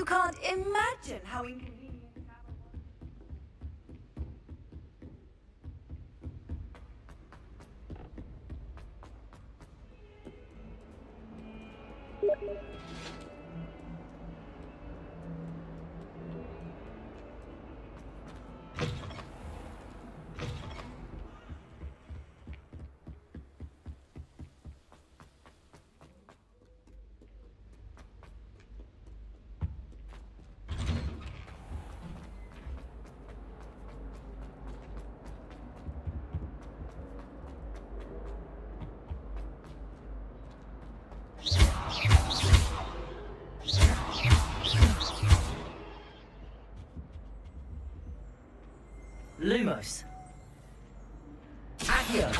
You can't imagine how inconvenient. Lumos. Accio.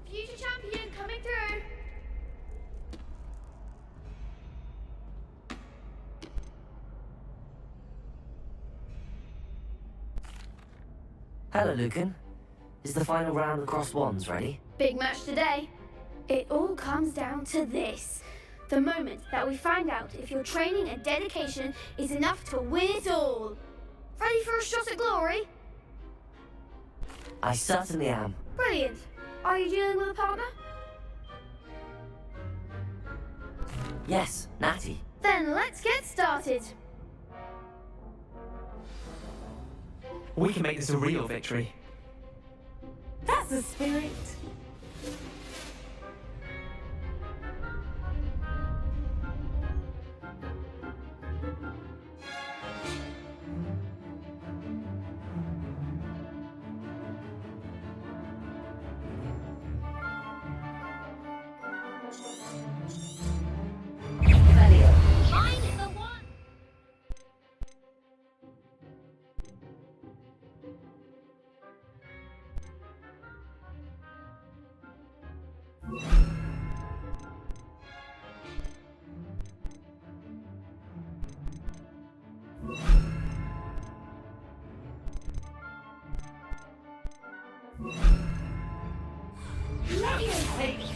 Future champion coming through. Hello, Lucan. Is the final round of crossed wands ready? Big match today. It all comes down to this. The moment that we find out if your training and dedication is enough to win it all. Ready for a shot at glory? I certainly am. Brilliant. Are you dealing with a partner? Yes, Natty. Then let's get started. We can make this a real victory. That's the spirit. Find the one.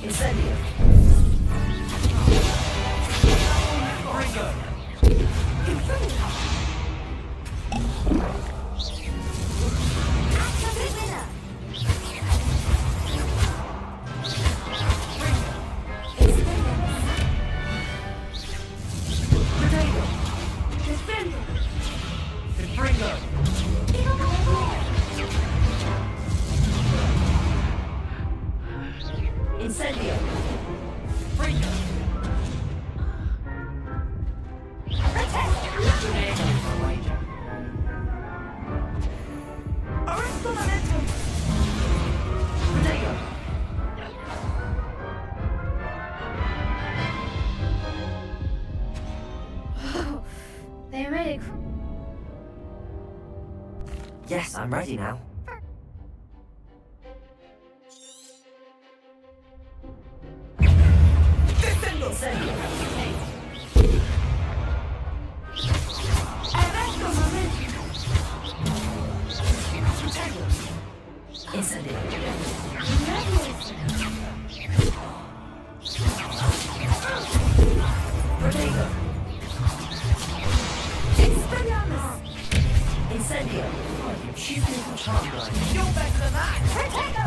Incendio. Ringo. Ringo. Incendio. Ringo. They made it. Yes, I'm ready now. Incendio! You cheap little charm guy. You're better than that! Protego!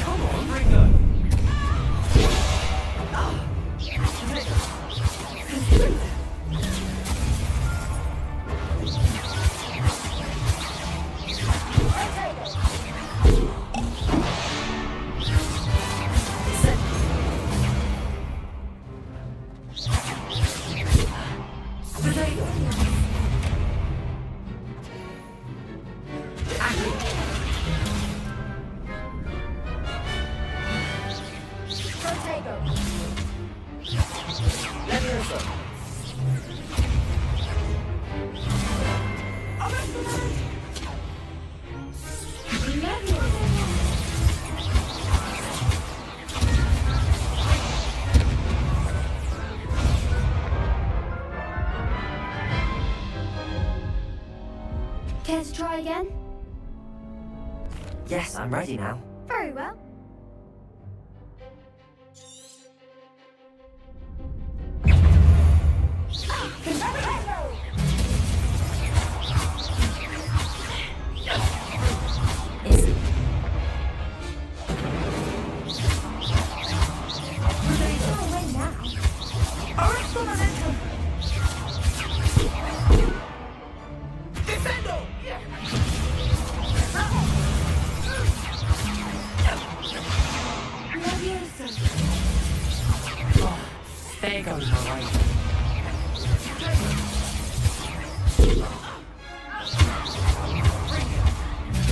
Come on, Ringo. Protego! try again? Yes, I'm ready now. Very well. There goes my way.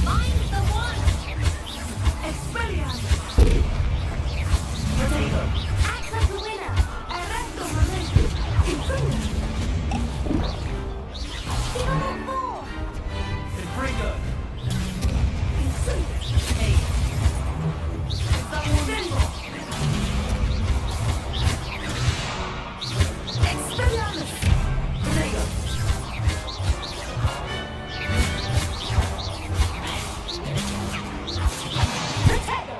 Find the one! Expelliarmus! Act like a winner! Erecto momentum! Incendio! Give on all four! Confringo. Incendio! Incendio! Expelliarmus! Protego!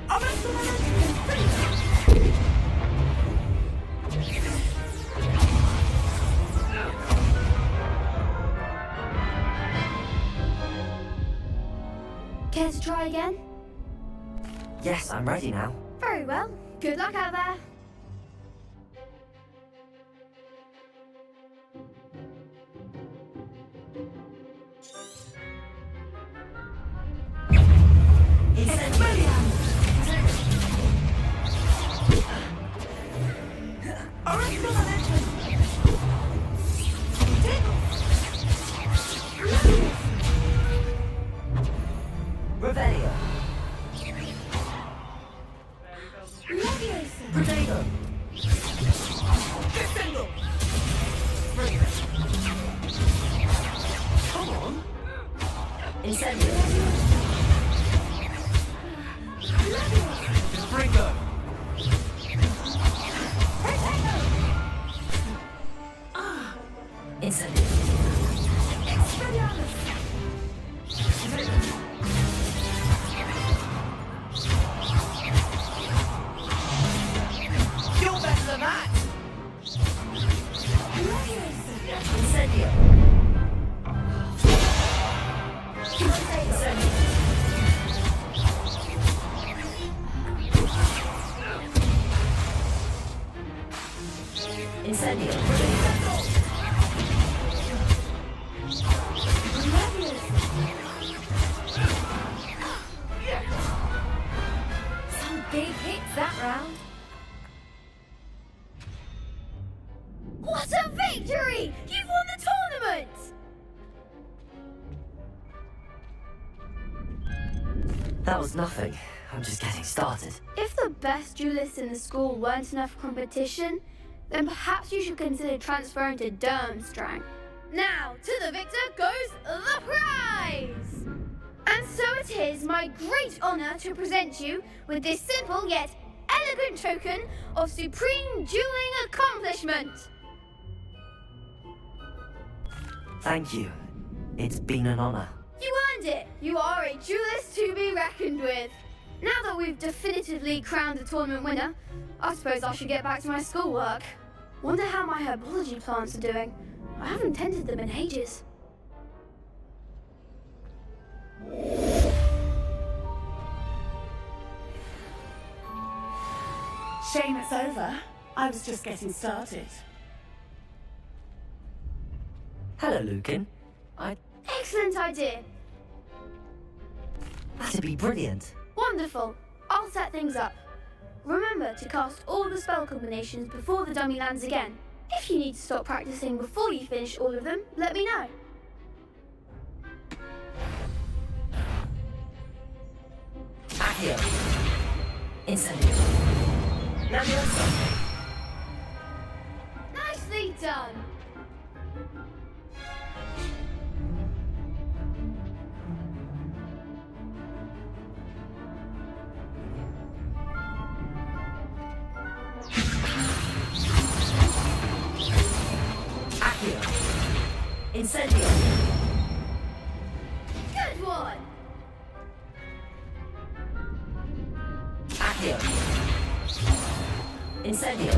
Erecto momentum! Incendio! Care to try again? Yes, I'm ready now. Very well. Good luck out there. Expelliarmus! Erecto momentum! Revelio. Leviosa! Protego. Descendo! Come on. Incendio. Confringo. Incendio. Expelliarmus! You're better than that. Leviosa! Incendio. Incendio. Incendio. Some big hits that round. What a victory! You've won the tournament! That was nothing. I'm just getting started. If the best duelists in the school weren't enough for competition, then perhaps you should consider transferring to Durmstrang. Now, to the victor goes the prize! And so it is my great honour to present you with this simple yet elegant token of supreme dueling accomplishment. Thank you. It's been an honor. You earned it! You are a duelist to be reckoned with. Now that we've definitively crowned the tournament winner, I suppose I should get back to my schoolwork. Wonder how my herbology plants are doing. I haven't tended them in ages. Shame it's over. I was just getting started. Hello, Lucan. Excellent idea. That'd be brilliant. Wonderful. I'll set things up. Remember to cast all the spell combinations before the dummy lands again. If you need to stop practicing before you finish all of them, let me know. Accio. Incendio. Leviosa. Nicely done. Accio. Incendio. Incendio.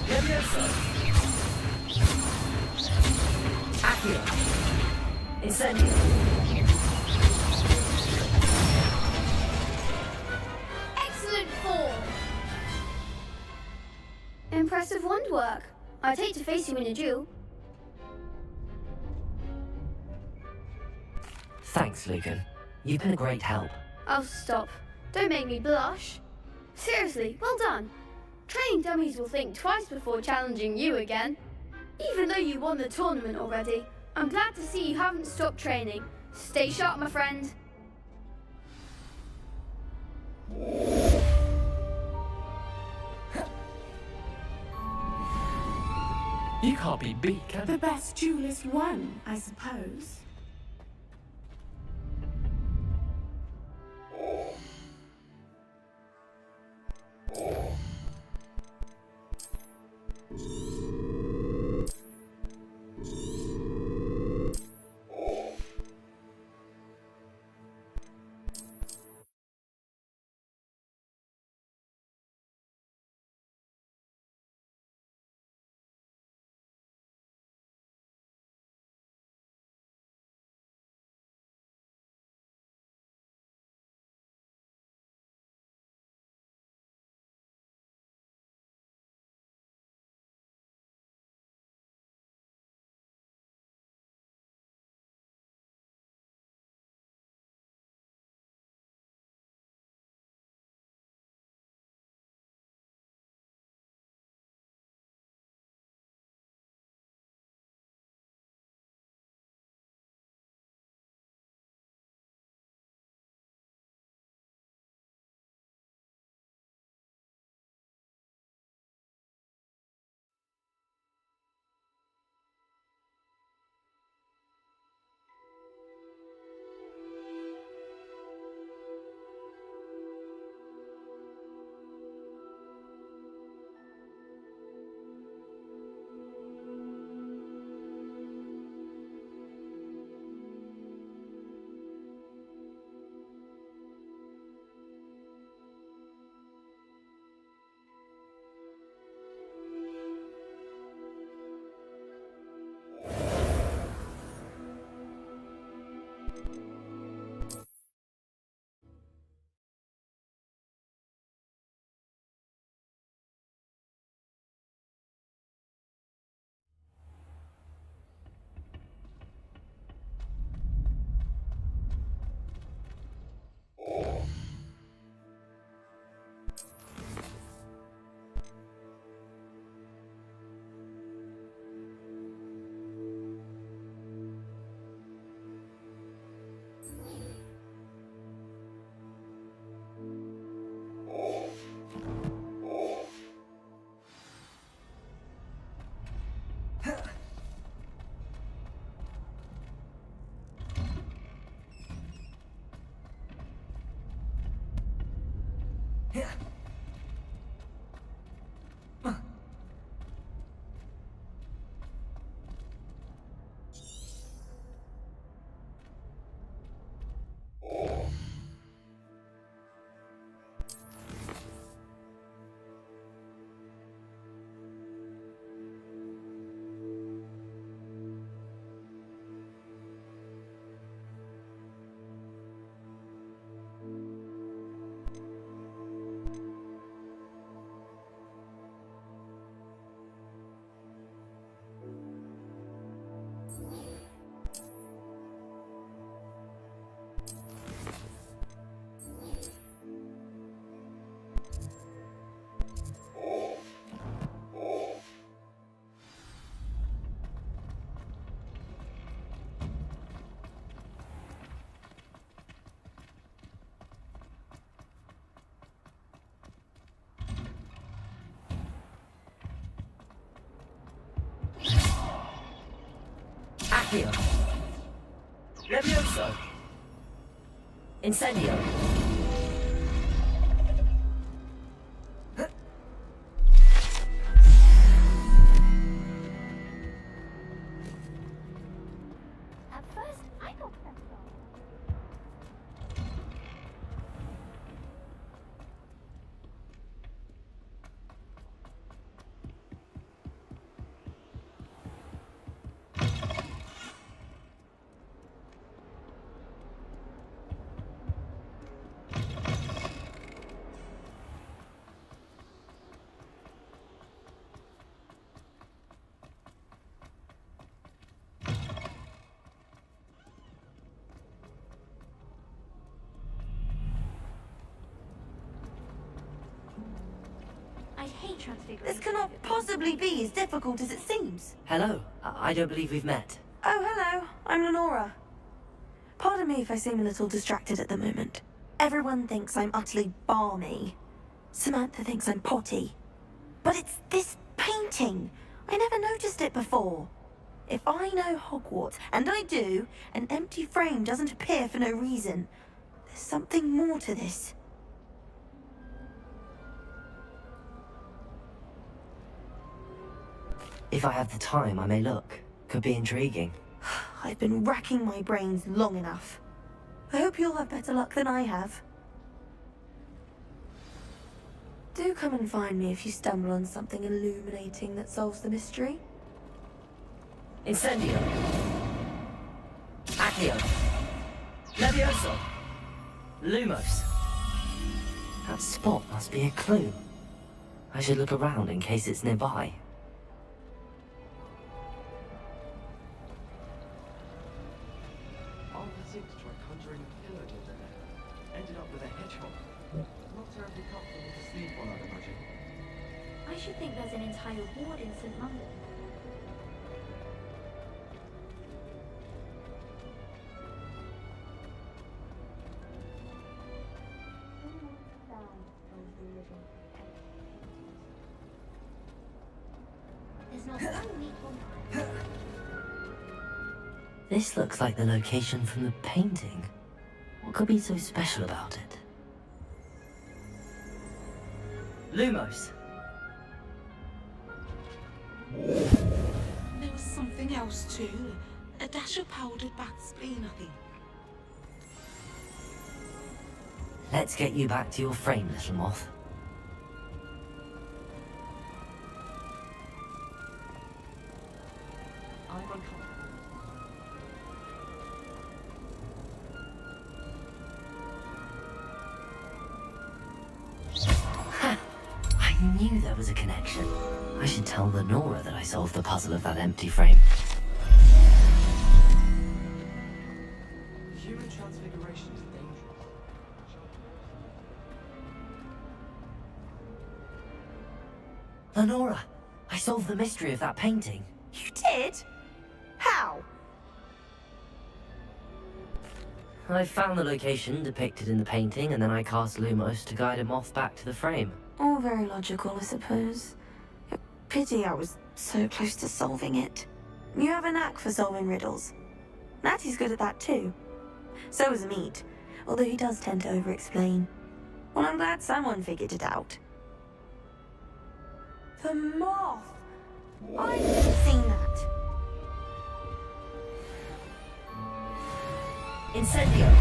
Levioso. Accio. Incendio. Excellent form! Impressive wand work. I'd hate to face you in a duel. Thanks, Lucan. You've been a great help. Oh, stop. Don't make me blush. Seriously, well done. Training dummies will think twice before challenging you again. Even though you won the tournament already, I'm glad to see you haven't stopped training. Stay sharp, my friend. You can't be beat, can The you? best duelist won, I suppose. Accio. Levioso. Incendio. At first, I got pressed This cannot possibly be as difficult as it seems. Hello. I don't believe we've met. Oh, hello. I'm Lenora. Pardon me if I seem a little distracted at the moment. Everyone thinks I'm utterly balmy. Samantha thinks I'm potty. But it's this painting. I never noticed it before. If I know Hogwarts, and I do, an empty frame doesn't appear for no reason. There's something more to this. If I have the time, I may look. Could be intriguing. I've been racking my brains long enough. I hope you'll have better luck than I have. Do come and find me if you stumble on something illuminating that solves the mystery. Incendio. Accio. Levioso. Lumos. That spot must be a clue. I should look around in case it's nearby. I should think there's an entire ward in St. London. There's not one weak one. This looks like the location from the painting. What could be so special about it? Lumos. There was something else too. A dash of powdered bat spleen, I think. Let's get you back to your frame, little moth. I'm uncomfortable. I knew there was a connection. I should tell Lenora that I solved the puzzle of that empty frame. Human transfiguration is dangerous. Lenora, I solved the mystery of that painting. You did? How? I found the location depicted in the painting, and then I cast Lumos to guide a moth back to the frame. All very logical, I suppose. Pity I was so close to solving it. You have a knack for solving riddles. Natty's good at that too. So is Mead, although he does tend to over-explain. Well, I'm glad someone figured it out. The moth! I've seen that. Incendio!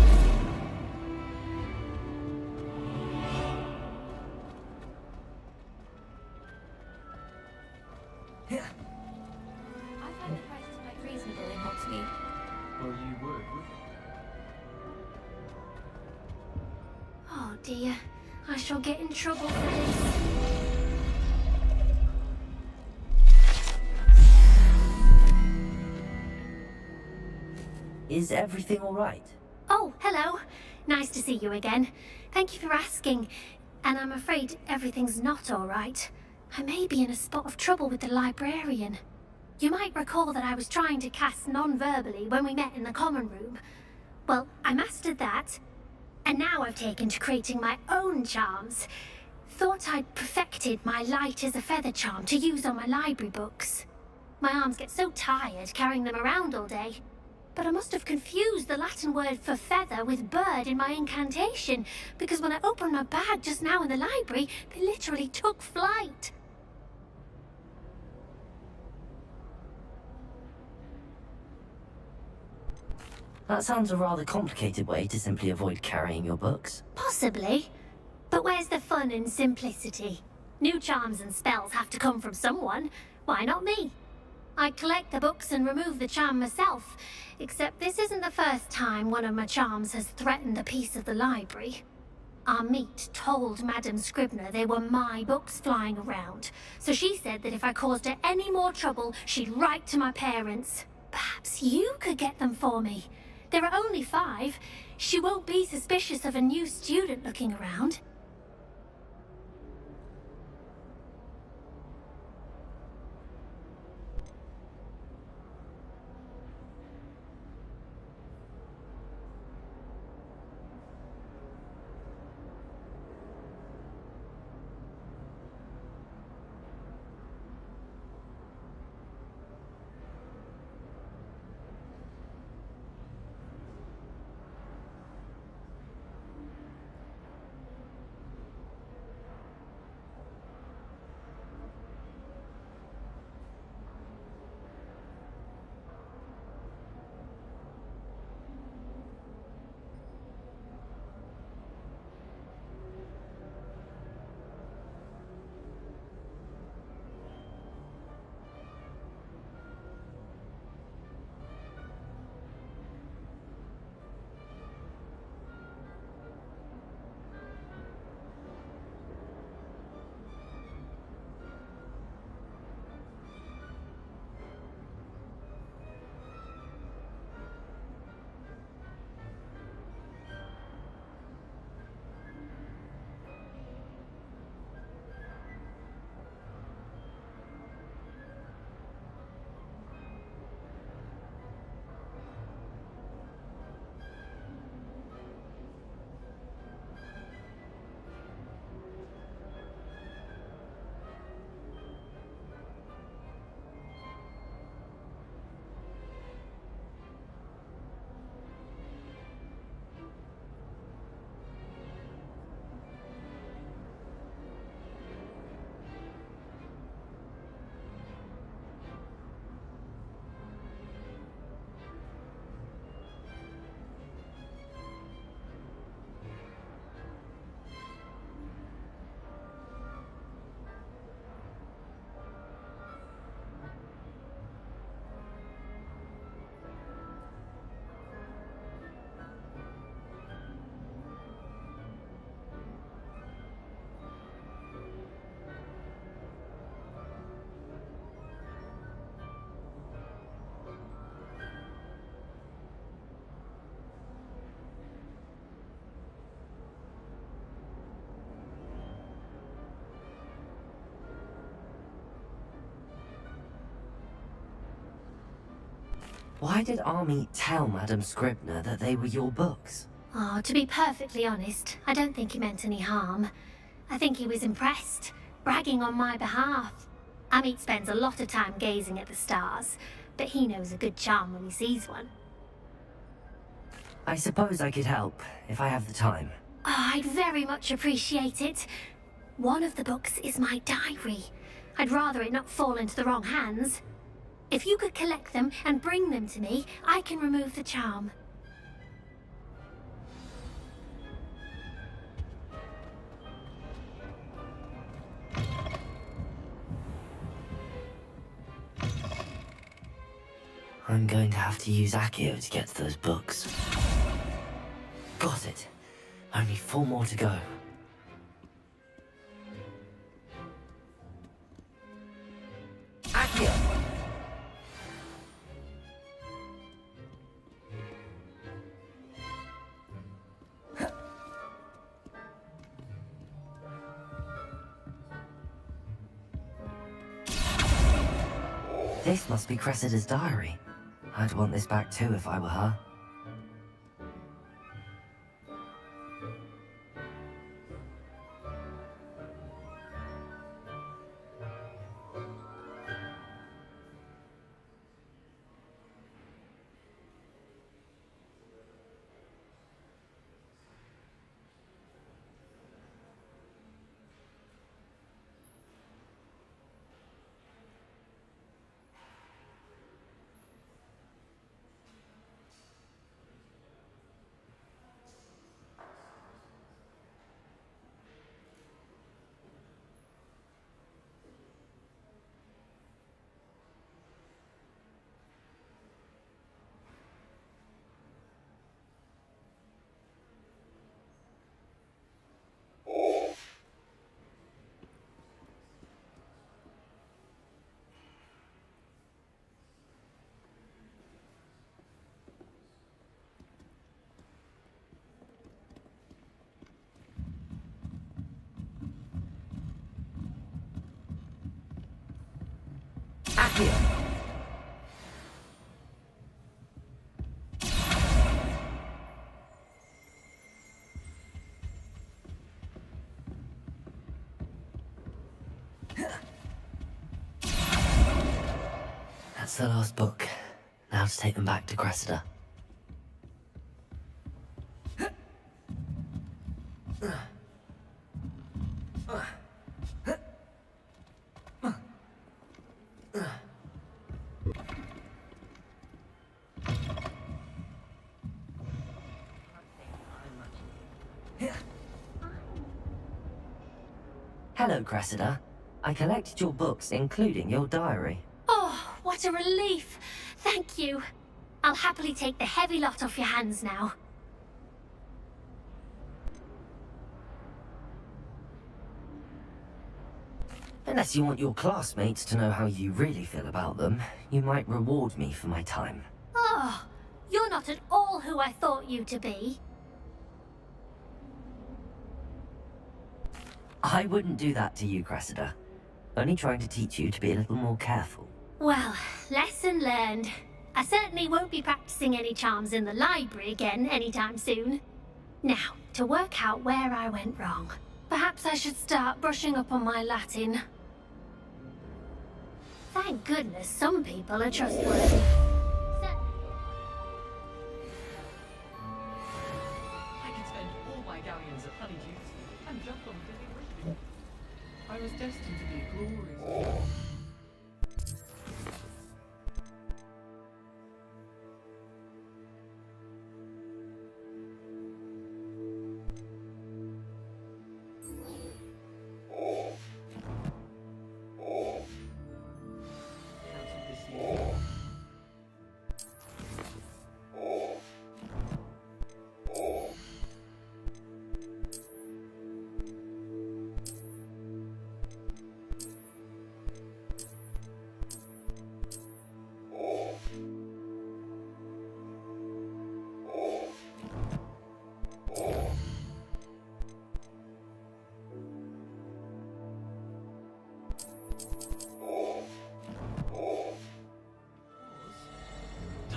I find the prices quite reasonable in Hogsmeade. Well, you would, wouldn't you? Oh dear, I shall get in trouble for this. Is everything all right? Oh, hello. Nice to see you again. Thank you for asking. And I'm afraid everything's not all right. I may be in a spot of trouble with the librarian. You might recall that I was trying to cast non-verbally when we met in the common room. Well, I mastered that. And now I've taken to creating my own charms. Thought I'd perfected my light as a feather charm to use on my library books. My arms get so tired carrying them around all day. But I must have confused the Latin word for feather with bird in my incantation, because when I opened my bag just now in the library, they literally took flight. That sounds a rather complicated way to simply avoid carrying your books. Possibly. But where's the fun in simplicity? New charms and spells have to come from someone. Why not me? I collect the books and remove the charm myself, except this isn't the first time one of my charms has threatened the peace of the library. Our meet told Madame Scribner they were my books flying around, so she said that if I caused her any more trouble, she'd write to my parents. Perhaps you could get them for me. There are only 5. She won't be suspicious of a new student looking around. Why did Army tell Madam Scribner that they were your books? Oh, to be perfectly honest, I don't think he meant any harm. I think he was impressed, bragging on my behalf. Amit spends a lot of time gazing at the stars, but he knows a good charm when he sees one. I suppose I could help, if I have the time. Oh, I'd very much appreciate it. One of the books is my diary. I'd rather it not fall into the wrong hands. If you could collect them and bring them to me, I can remove the charm. I'm going to have to use Accio to get to those books. Got it. Only 4 more to go. Accio! This must be Cressida's diary. I'd want this back too if I were her. Accio! That's the last book. Now to take them back to Cressida. Hello, Cressida. I collected your books, including your diary. Oh, what a relief! Thank you. I'll happily take the heavy lot off your hands now. Unless you want your classmates to know how you really feel about them, you might reward me for my time. Oh, you're not at all who I thought you to be. I wouldn't do that to you, Cressida. Only trying to teach you to be a little more careful. Well, lesson learned. I certainly won't be practicing any charms in the library again anytime soon. Now, to work out where I went wrong. Perhaps I should start brushing up on my Latin. Thank goodness some people are trustworthy. I could spend all my galleons at Honeydews and jump on Dilly. I was destined to be glorious. Cancelled this year.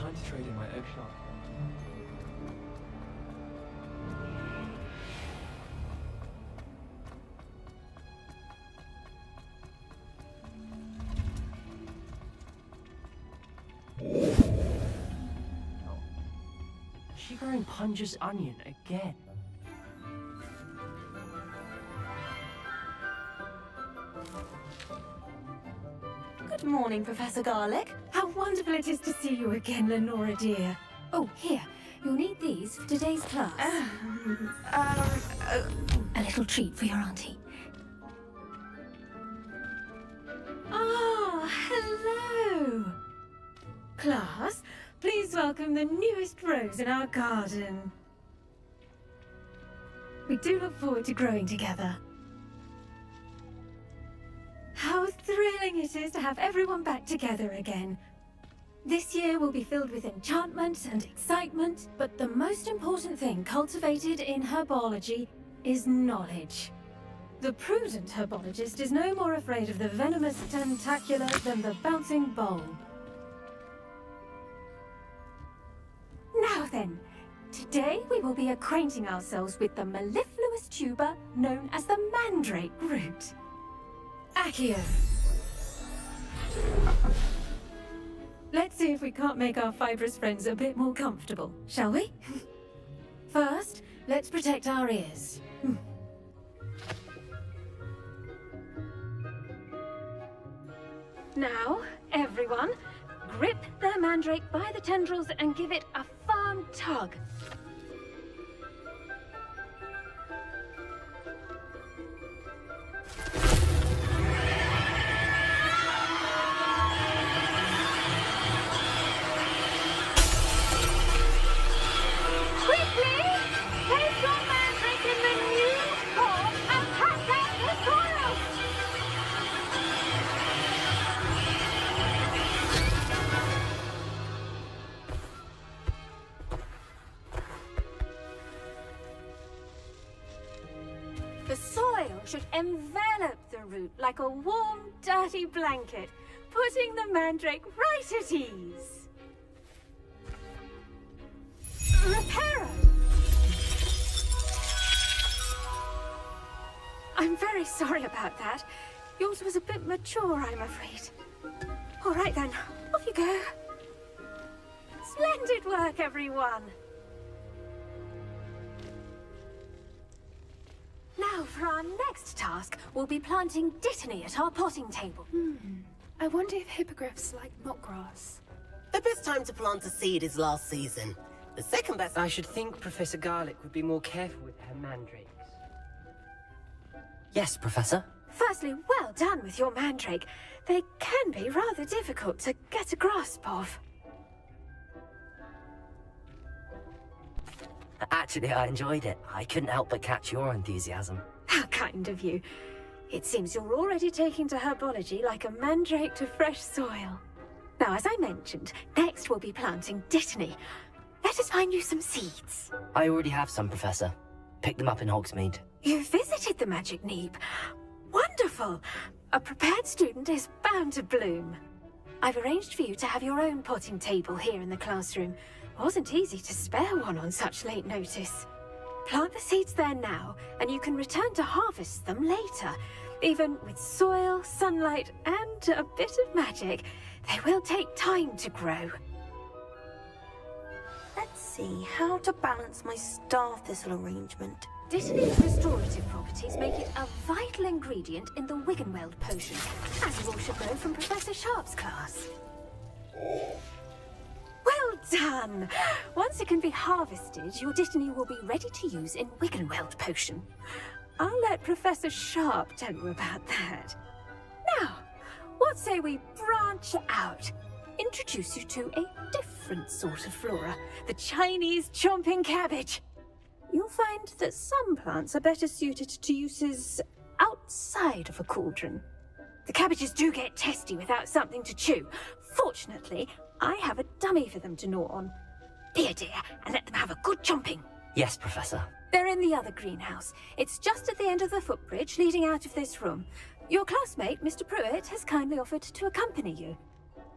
plan to trade in my eggshell. Is she growing Punja's onion again? Good morning, Professor Garlic. How wonderful it is to see you again, Lenora dear. Oh, here. You'll need these for today's class. A little treat for your auntie. Ah, hello. Class, please welcome the newest rose in our garden. We do look forward to growing together. How thrilling it is to have everyone back together again. This year will be filled with enchantment and excitement, but the most important thing cultivated in herbology is knowledge. The prudent herbologist is no more afraid of the venomous tentacular than the bouncing bulb. Now then, today we will be acquainting ourselves with the mellifluous tuber known as the mandrake root. Accio. Let's see if we can't make our fibrous friends a bit more comfortable, shall we? First, let's protect our ears. Now, everyone, grip their mandrake by the tendrils and give it a firm tug. Quickly! Place your mandrake in the new form and pack out the soil! The soil should envelop the root like a warm, dirty blanket, putting the mandrake right at ease. Reparo! I'm very sorry about that. Yours was a bit mature, I'm afraid. All right then, off you go. Splendid work, everyone. Now, for our next task, we'll be planting dittany at our potting table. I wonder if hippogriffs like mockgrass. The best time to plant a seed is last season. The second best... I should think Professor Garlic would be more careful with her mandrakes. Yes, Professor. Firstly, well done with your mandrake. They can be rather difficult to get a grasp of. Actually, I enjoyed it. I couldn't help but catch your enthusiasm. How kind of you. It seems you're already taking to herbology like a mandrake to fresh soil. Now, as I mentioned, next we'll be planting dittany. Let us find you some seeds. I already have some, Professor. Picked them up in Hogsmeade. You visited the Magic Neep. Wonderful! A prepared student is bound to bloom. I've arranged for you to have your own potting table here in the classroom. Wasn't easy to spare one on such late notice. Plant the seeds there now, and you can return to harvest them later. Even with soil, sunlight, and a bit of magic, they will take time to grow. Let's see how to balance my star thistle arrangement. Dittany's restorative properties make it a vital ingredient in the Wiggenweld potion, as you all should know from Professor Sharp's class. Well done! Once it can be harvested, your dittany will be ready to use in Wiggenweld potion. I'll let Professor Sharp tell you about that. Now, what say we branch out? Introduce you to a different sort of flora, the Chinese chomping cabbage. You'll find that some plants are better suited to uses outside of a cauldron. The cabbages do get testy without something to chew. Fortunately, I have a dummy for them to gnaw on. Here, dear, and let them have a good chomping. Yes, Professor. They're in the other greenhouse. It's just at the end of the footbridge leading out of this room. Your classmate, Mr. Pruitt, has kindly offered to accompany you.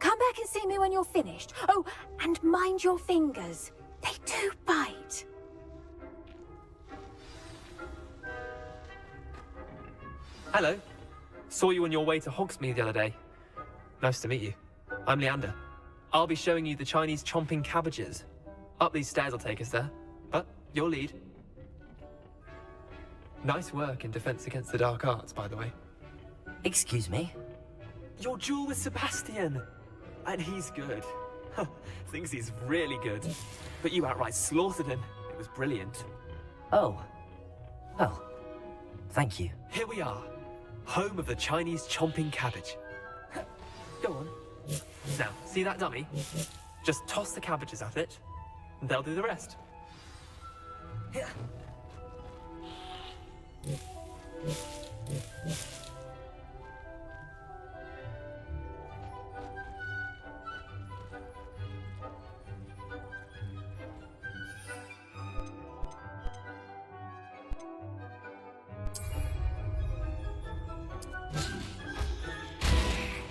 Come back and see me when you're finished. Oh, and mind your fingers. They do bite. Hello. Saw you on your way to Hogsmeade the other day. Nice to meet you. I'm Leander. I'll be showing you the Chinese chomping cabbages. Up these stairs will take us there, but you'll lead. Nice work in defense against the dark arts, by the way. Excuse me? Your duel with Sebastian! And he's good. Thinks he's really good. But you outright slaughtered him. It was brilliant. Oh. Well, thank you. Here we are. Home of the Chinese chomping cabbage. Go on. Now, see that dummy? Just toss the cabbages at it, and they'll do the rest.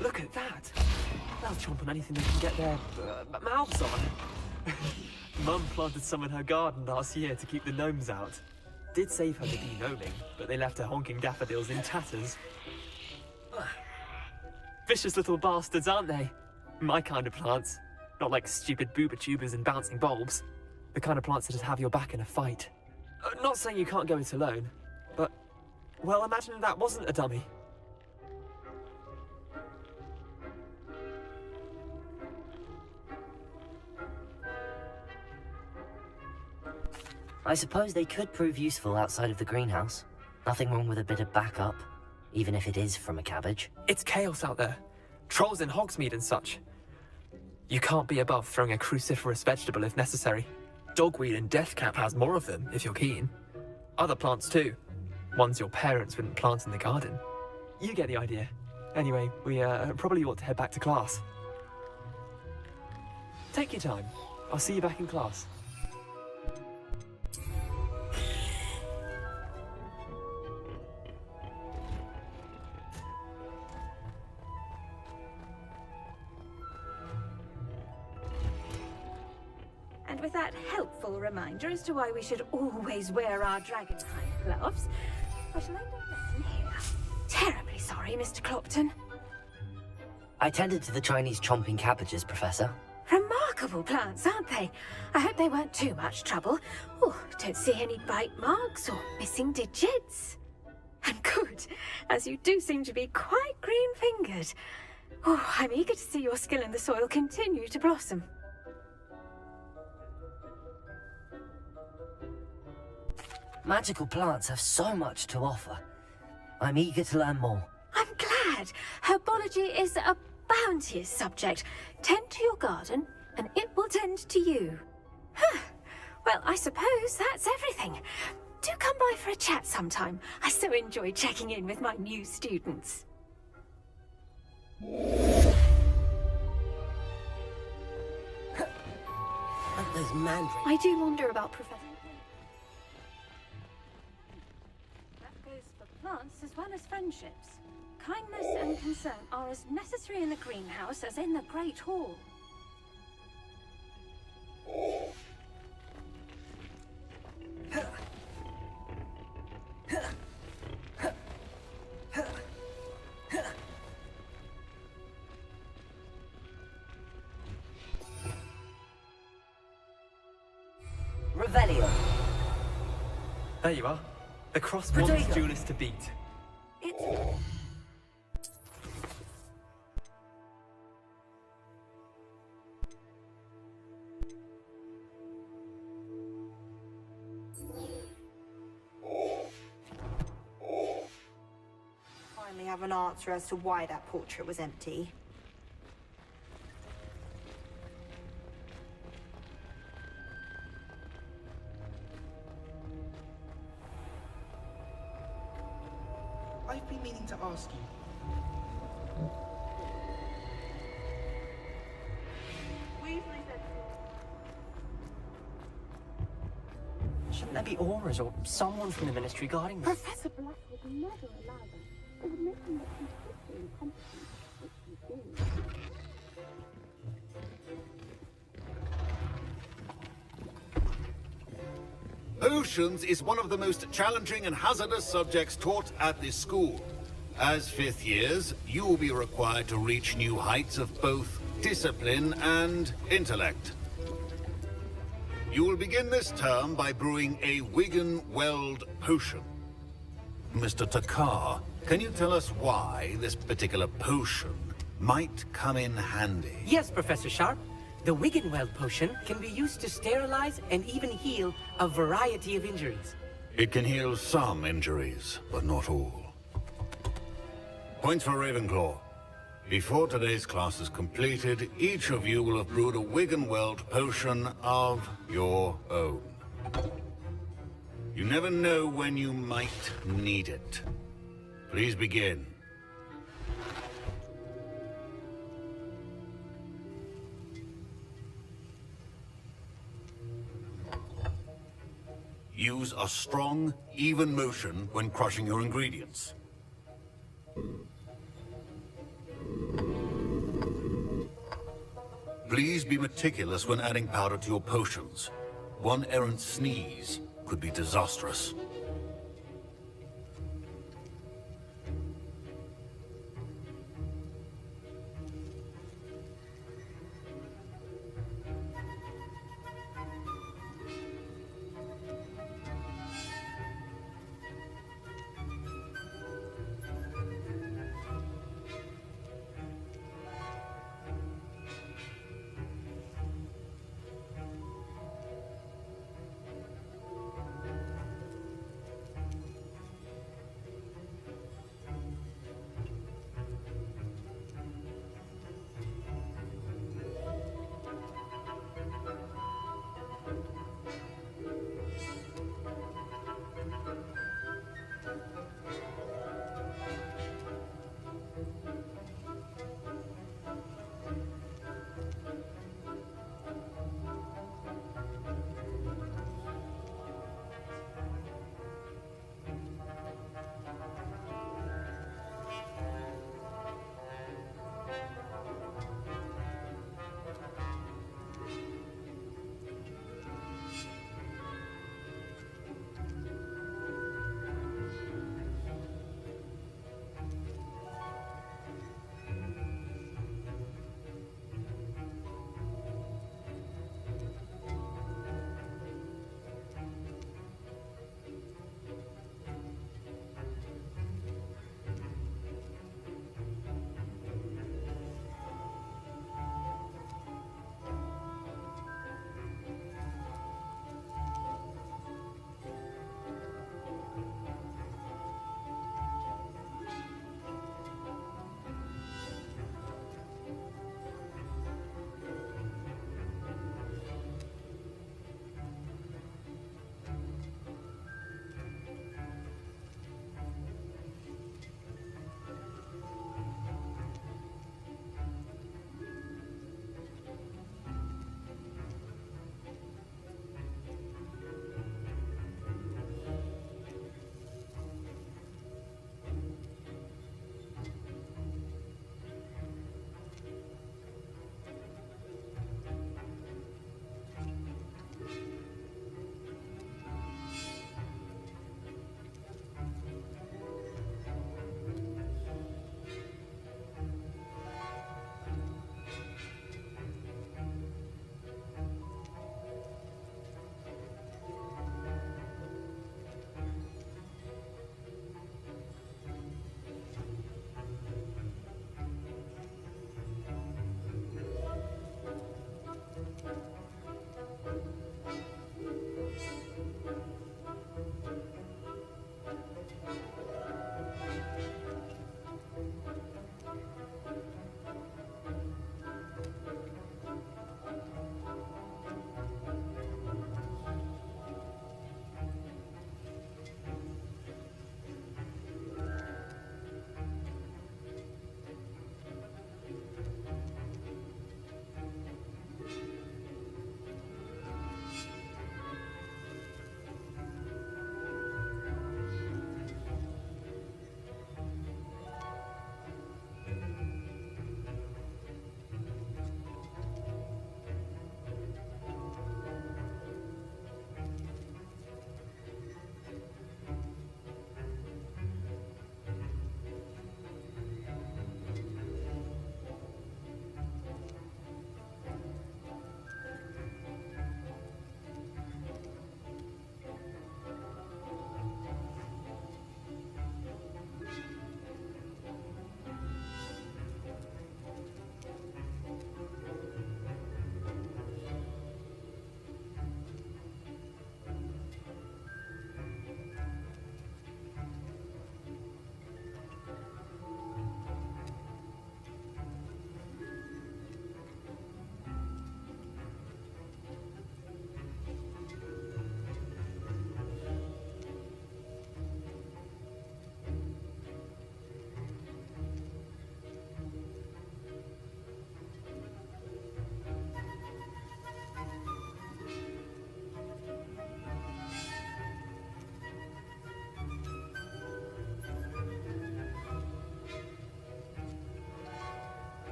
Look at that! They'll chomp on anything they can get their mouths on. Mum planted some in her garden last year to keep the gnomes out. Did save her the de-gnoming, but they left her honking daffodils in tatters. Vicious little bastards, aren't they? My kind of plants. Not like stupid booba tubers and bouncing bulbs. The kind of plants that'd have your back in a fight. Not saying you can't go it alone, but... well, imagine that wasn't a dummy. I suppose they could prove useful outside of the greenhouse. Nothing wrong with a bit of backup, even if it is from a cabbage. It's chaos out there. Trolls in Hogsmeade and such. You can't be above throwing a cruciferous vegetable if necessary. Dogweed and deathcap has more of them, if you're keen. Other plants too. Ones your parents wouldn't plant in the garden. You get the idea. Anyway, we probably ought to head back to class. Take your time. I'll see you back in class. And with that helpful reminder as to why we should always wear our dragonhide gloves, I shall end our lesson here. Terribly sorry, Mr. Clopton. I tended to the Chinese chomping cabbages, Professor. Remarkable plants, aren't they? I hope they weren't too much trouble. Oh, don't see any bite marks or missing digits. And good, as you do seem to be quite green-fingered. Oh, I'm eager to see your skill in the soil continue to blossom. Magical plants have so much to offer. I'm eager to learn more. I'm glad. Herbology is a bounteous subject. Tend to your garden, and it will tend to you. Huh. Well, I suppose that's everything. Do come by for a chat sometime. I so enjoy checking in with my new students. Like those mandrake. I do wonder about Professor. That goes for plants as well as friendships. Kindness and concern are as necessary in the greenhouse as in the Great Hall. Revelio. There you are. The cross-border duelist to beat. Finally have an answer as to why that portrait was empty. I've been meaning to ask you. Shouldn't there be auras or someone from the ministry guarding them? Professor Black would never allow that. It would make him look completely incompetent, which he is. Potions is one of the most challenging and hazardous subjects taught at this school. As fifth years, you will be required to reach new heights of both discipline and intellect. You will begin this term by brewing a Wiggenweld potion. Mr. Takar, can you tell us why this particular potion might come in handy? Yes, Professor Sharp. The Wiggenweld potion can be used to sterilize and even heal a variety of injuries. It can heal some injuries, but not all. Points for Ravenclaw. Before today's class is completed, each of you will have brewed a Wiggenweld potion of your own. You never know when you might need it. Please begin. Use a strong, even motion when crushing your ingredients. Please be meticulous when adding powder to your potions. One errant sneeze could be disastrous.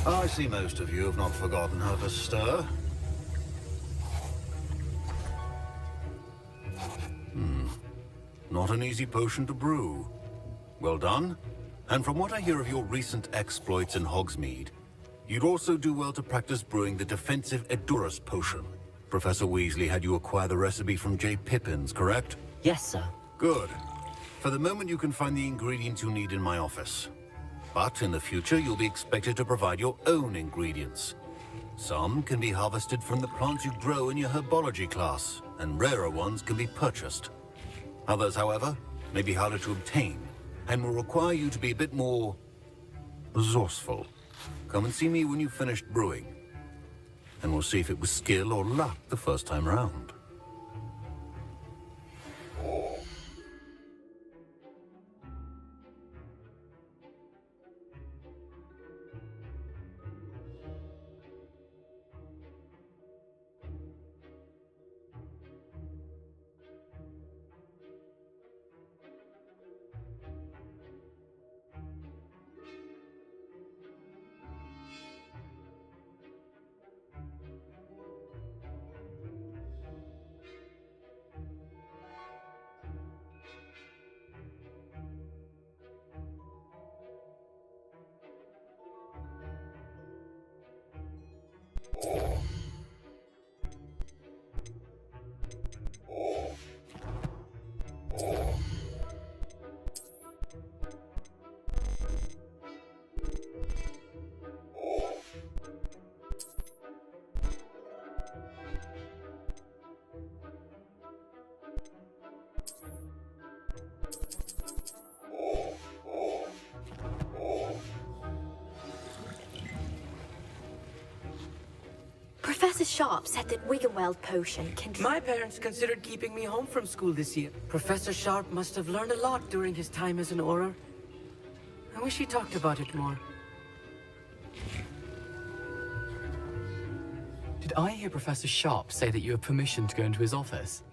I see most of you have not forgotten how to stir. Not an easy potion to brew. Well done. And from what I hear of your recent exploits in Hogsmeade, you'd also do well to practice brewing the defensive Edurus potion. Professor Weasley had you acquire the recipe from J. Pippin's, correct? Yes, sir. Good. For the moment, you can find the ingredients you need in my office. But in the future, you'll be expected to provide your own ingredients. Some can be harvested from the plants you grow in your herbology class, and rarer ones can be purchased. Others, however, may be harder to obtain, and will require you to be a bit more resourceful. Come and see me when you've finished brewing, and we'll see if it was skill or luck the first time round. Professor Sharp said that Wiggenweld potion can... My parents considered keeping me home from school this year. Professor Sharp must have learned a lot during his time as an Auror. I wish he talked about it more. Did I hear Professor Sharp say that you have permission to go into his office?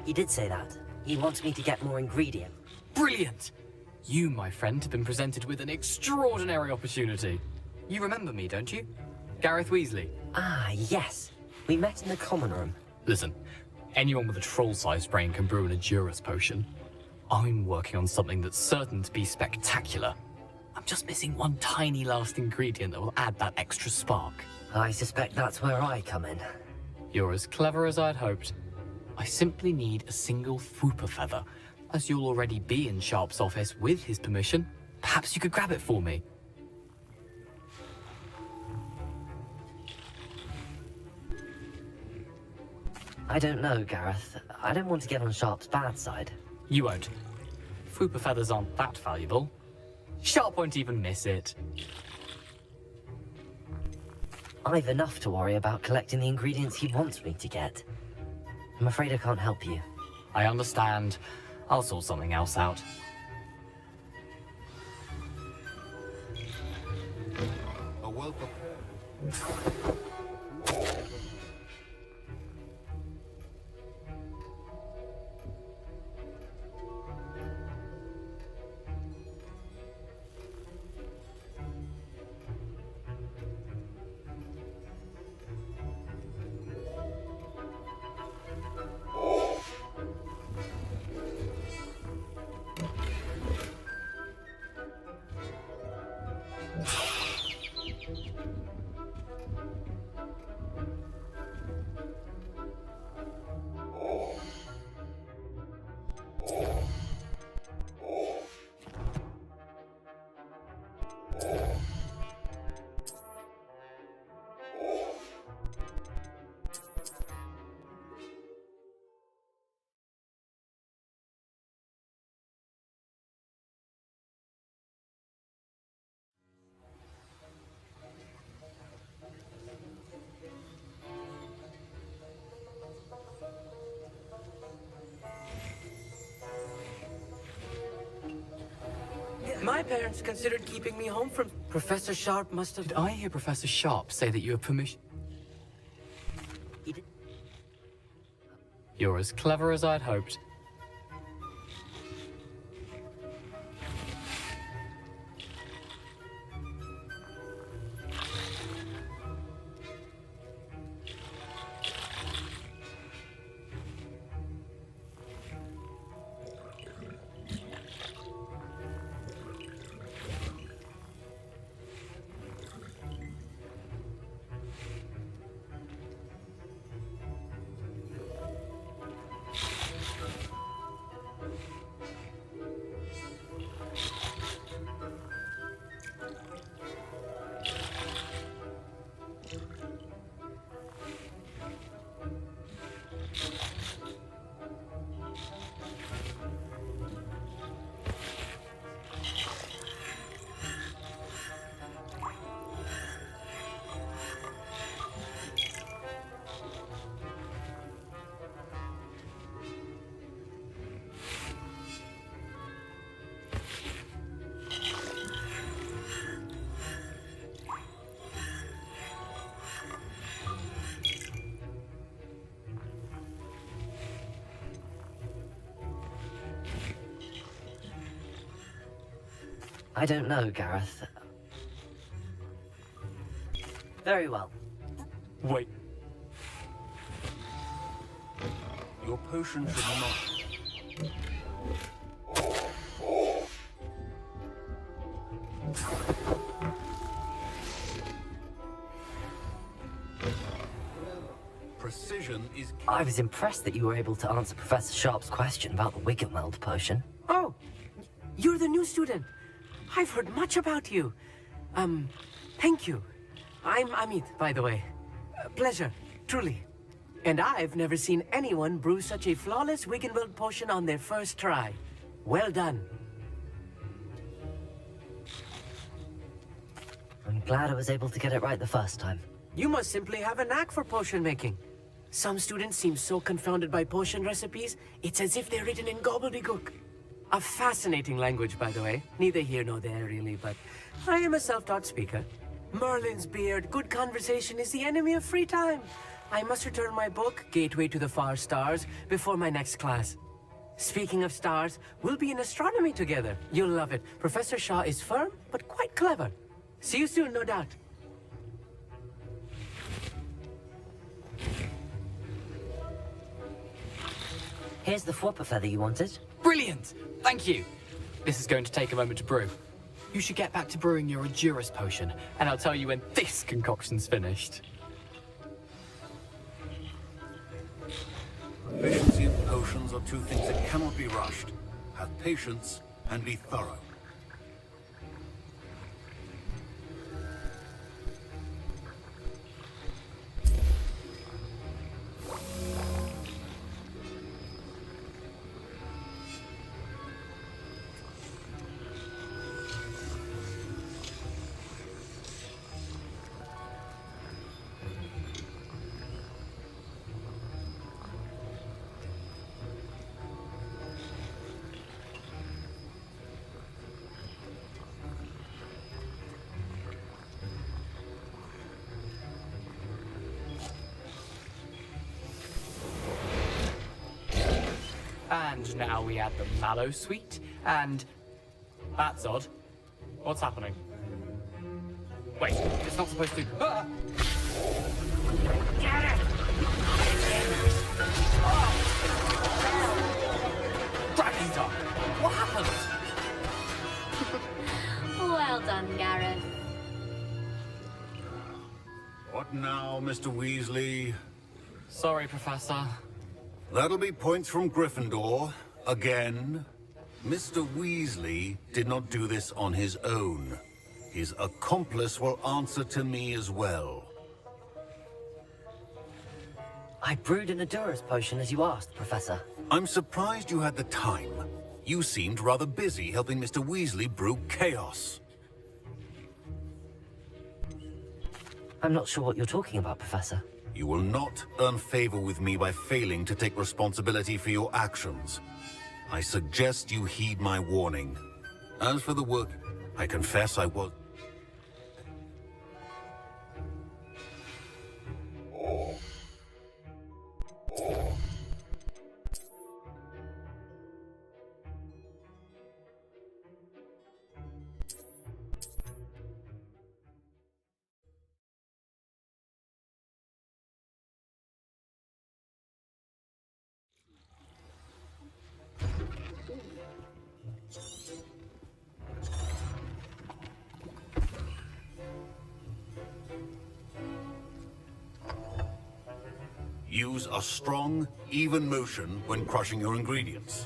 He did say that. He wants me to get more ingredient. Brilliant! You, my friend, have been presented with an extraordinary opportunity. You remember me, don't you? Gareth Weasley. Ah, yes. We met in the common room. Listen, anyone with a troll-sized brain can brew an Edurus potion. I'm working on something that's certain to be spectacular. I'm just missing one tiny last ingredient that will add that extra spark. I suspect that's where I come in. You're as clever as I'd hoped. I simply need a single Fwooper feather. As you'll already be in Sharp's office with his permission, perhaps you could grab it for me. I don't know, Gareth. I don't want to get on Sharp's bad side. You won't. Fwooper feathers aren't that valuable. Sharp won't even miss it. I've enough to worry about collecting the ingredients he wants me to get. I'm afraid I can't help you. I understand. I'll sort something else out. A welcome. My parents considered keeping me home from... Professor Sharp must have... Did I hear Professor Sharp say that you have permission? You're as clever as I'd hoped. I don't know, Gareth. Very well. Wait. Your potion should not... Precision is... I was impressed that you were able to answer Professor Sharp's question about the Wiggenweld potion. Oh, you're the new student. I've heard much about you. Thank you. I'm Amit, by the way. Pleasure, truly. And I've never seen anyone brew such a flawless Wiggenweld potion on their first try. Well done. I'm glad I was able to get it right the first time. You must simply have a knack for potion making. Some students seem so confounded by potion recipes, it's as if they're written in gobbledygook. A fascinating language, by the way. Neither here nor there, really, but I am a self-taught speaker. Merlin's beard, good conversation is the enemy of free time. I must return my book, Gateway to the Far Stars, before my next class. Speaking of stars, we'll be in astronomy together. You'll love it. Professor Shaw is firm, but quite clever. See you soon, no doubt. Here's the flopper feather you wanted. Brilliant! Thank you. This is going to take a moment to brew. You should get back to brewing your Endurus potion, and I'll tell you when this concoction's finished. Efficiency and potions are two things that cannot be rushed. Have patience and be thorough. And now we add the mallow sweet, and... That's odd. What's happening? Wait, it's not supposed to... Ah! Get it! Dragon Dog! What happened? Well done, Gareth. What now, Mr. Weasley? Sorry, Professor. That'll be points from Gryffindor. Again. Mr. Weasley did not do this on his own. His accomplice will answer to me as well. I brewed an Endurus potion as you asked, Professor. I'm surprised you had the time. You seemed rather busy helping Mr. Weasley brew chaos. I'm not sure what you're talking about, Professor. You will not earn favor with me by failing to take responsibility for your actions. I suggest you heed my warning. As for the work, I confess I was... Use a strong, even motion when crushing your ingredients.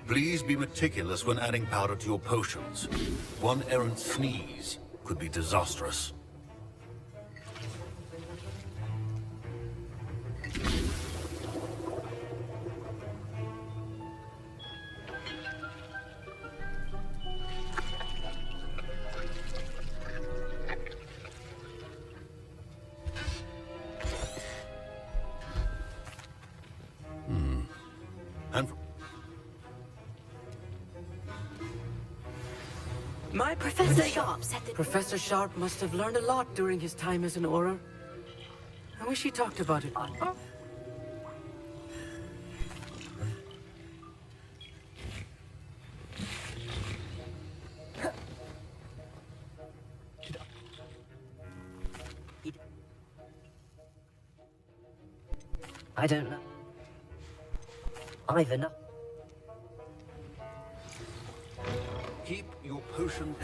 Please be meticulous when adding powder to your potions. One errant sneeze could be disastrous. My Professor Sharp said that... Professor Sharp must have learned a lot during his time as an Auror. I wish he talked about it. Oh. I don't know. Either no. Keep your potion.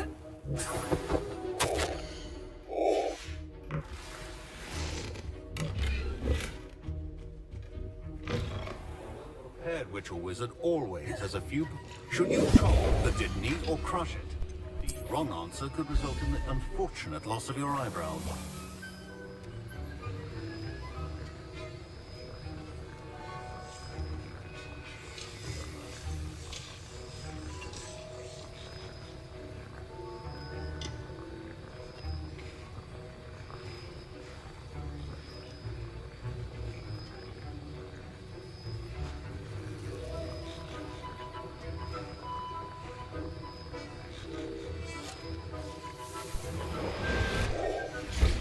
Prepared witch or wizard always has a few. Should you chop that didn't eat or crush it? The wrong answer could result in the unfortunate loss of your eyebrows.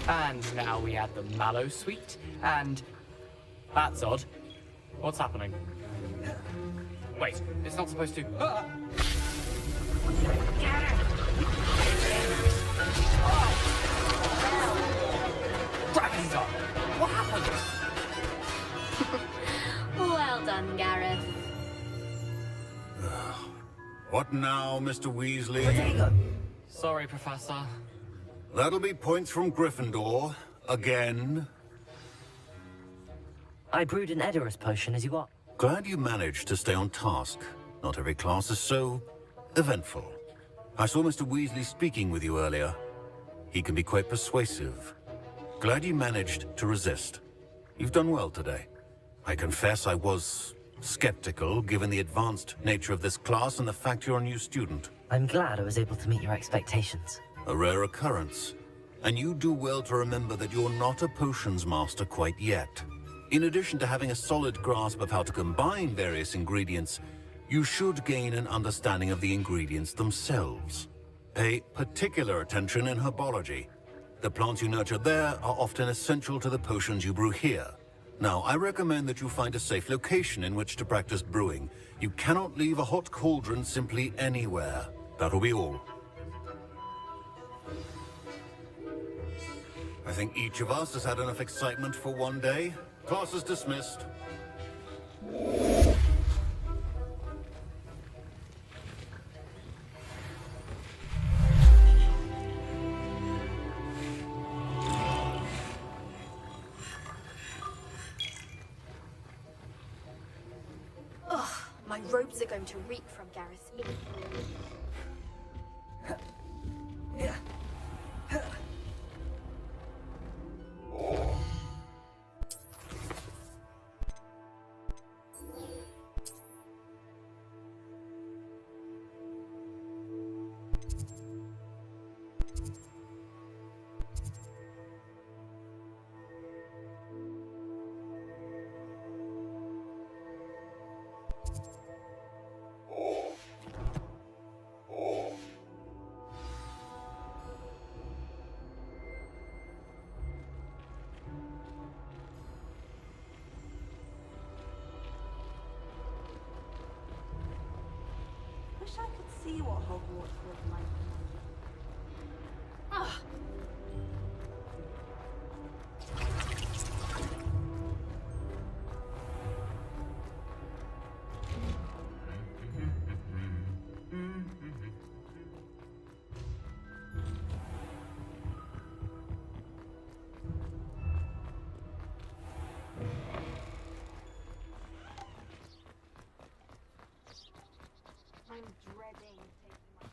And now we add the mallow sweet, and... That's odd. What's happening? Wait, it's not supposed to... Ah! Dragon's up! What happened? Well done, Gareth. What now, Mr. Weasley? Sorry, Professor. That'll be points from Gryffindor. Again. I brewed an Edorus potion as you are. Glad you managed to stay on task. Not every class is so eventful. I saw Mr. Weasley speaking with you earlier. He can be quite persuasive. Glad you managed to resist. You've done well today. I confess I was skeptical, given the advanced nature of this class and the fact you're a new student. I'm glad I was able to meet your expectations. A rare occurrence. And you do well to remember that you're not a potions master quite yet. In addition to having a solid grasp of how to combine various ingredients, you should gain an understanding of the ingredients themselves. Pay particular attention in herbology. The plants you nurture there are often essential to the potions you brew here. Now, I recommend that you find a safe location in which to practice brewing. You cannot leave a hot cauldron simply anywhere. That'll be all. I think each of us has had enough excitement for one day. Class is dismissed. Ugh, my robes are going to reek from Gareth's ink. Wish I could see what Hogwarts was like. I'm dreading taking my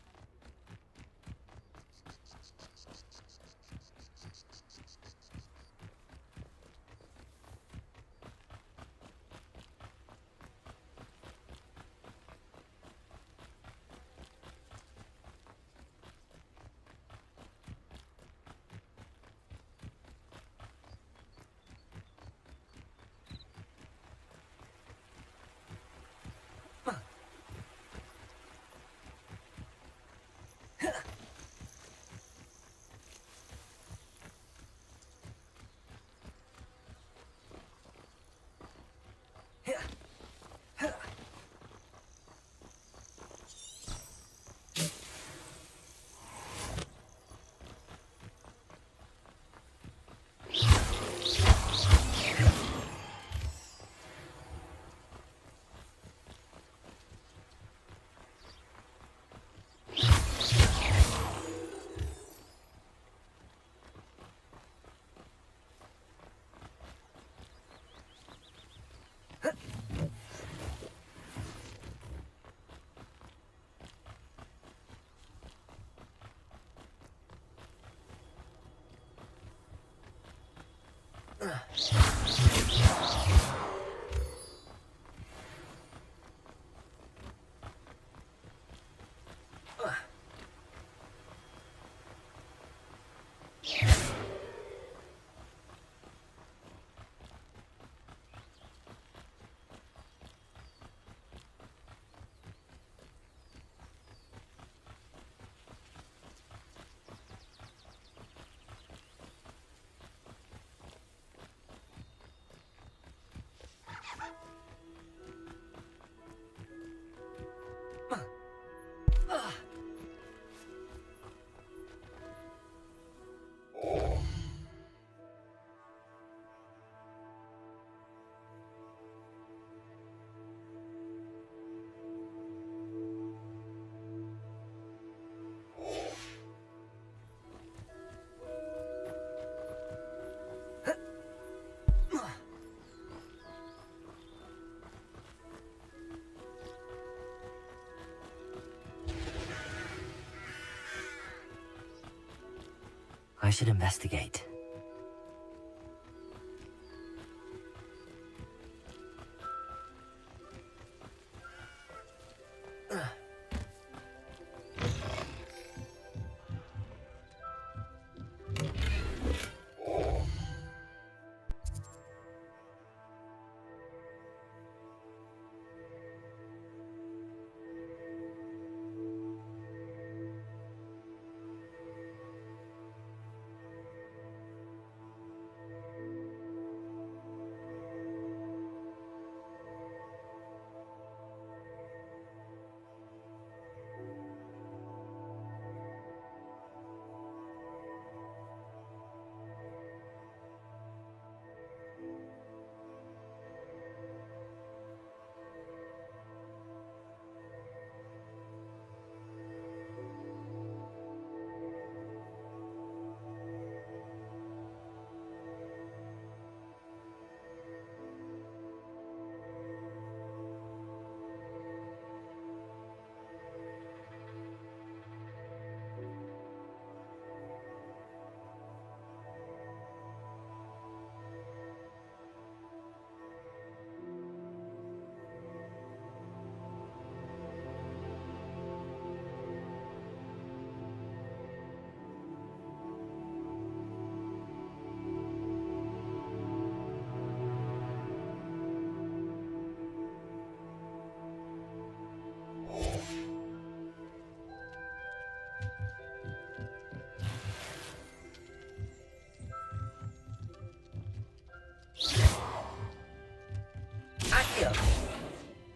I should investigate.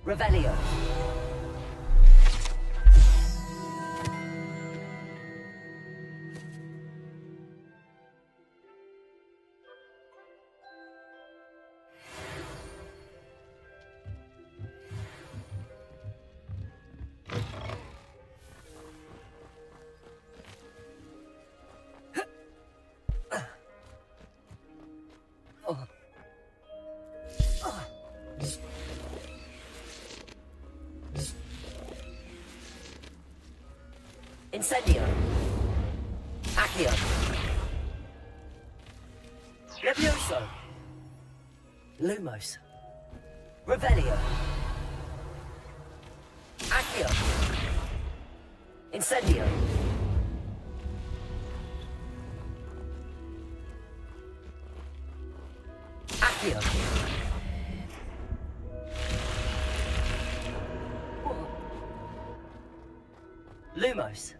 Revelio. Incendio. Accio. Levioso. Lumos. Revelio. Accio. Incendio. Accio. Lumos.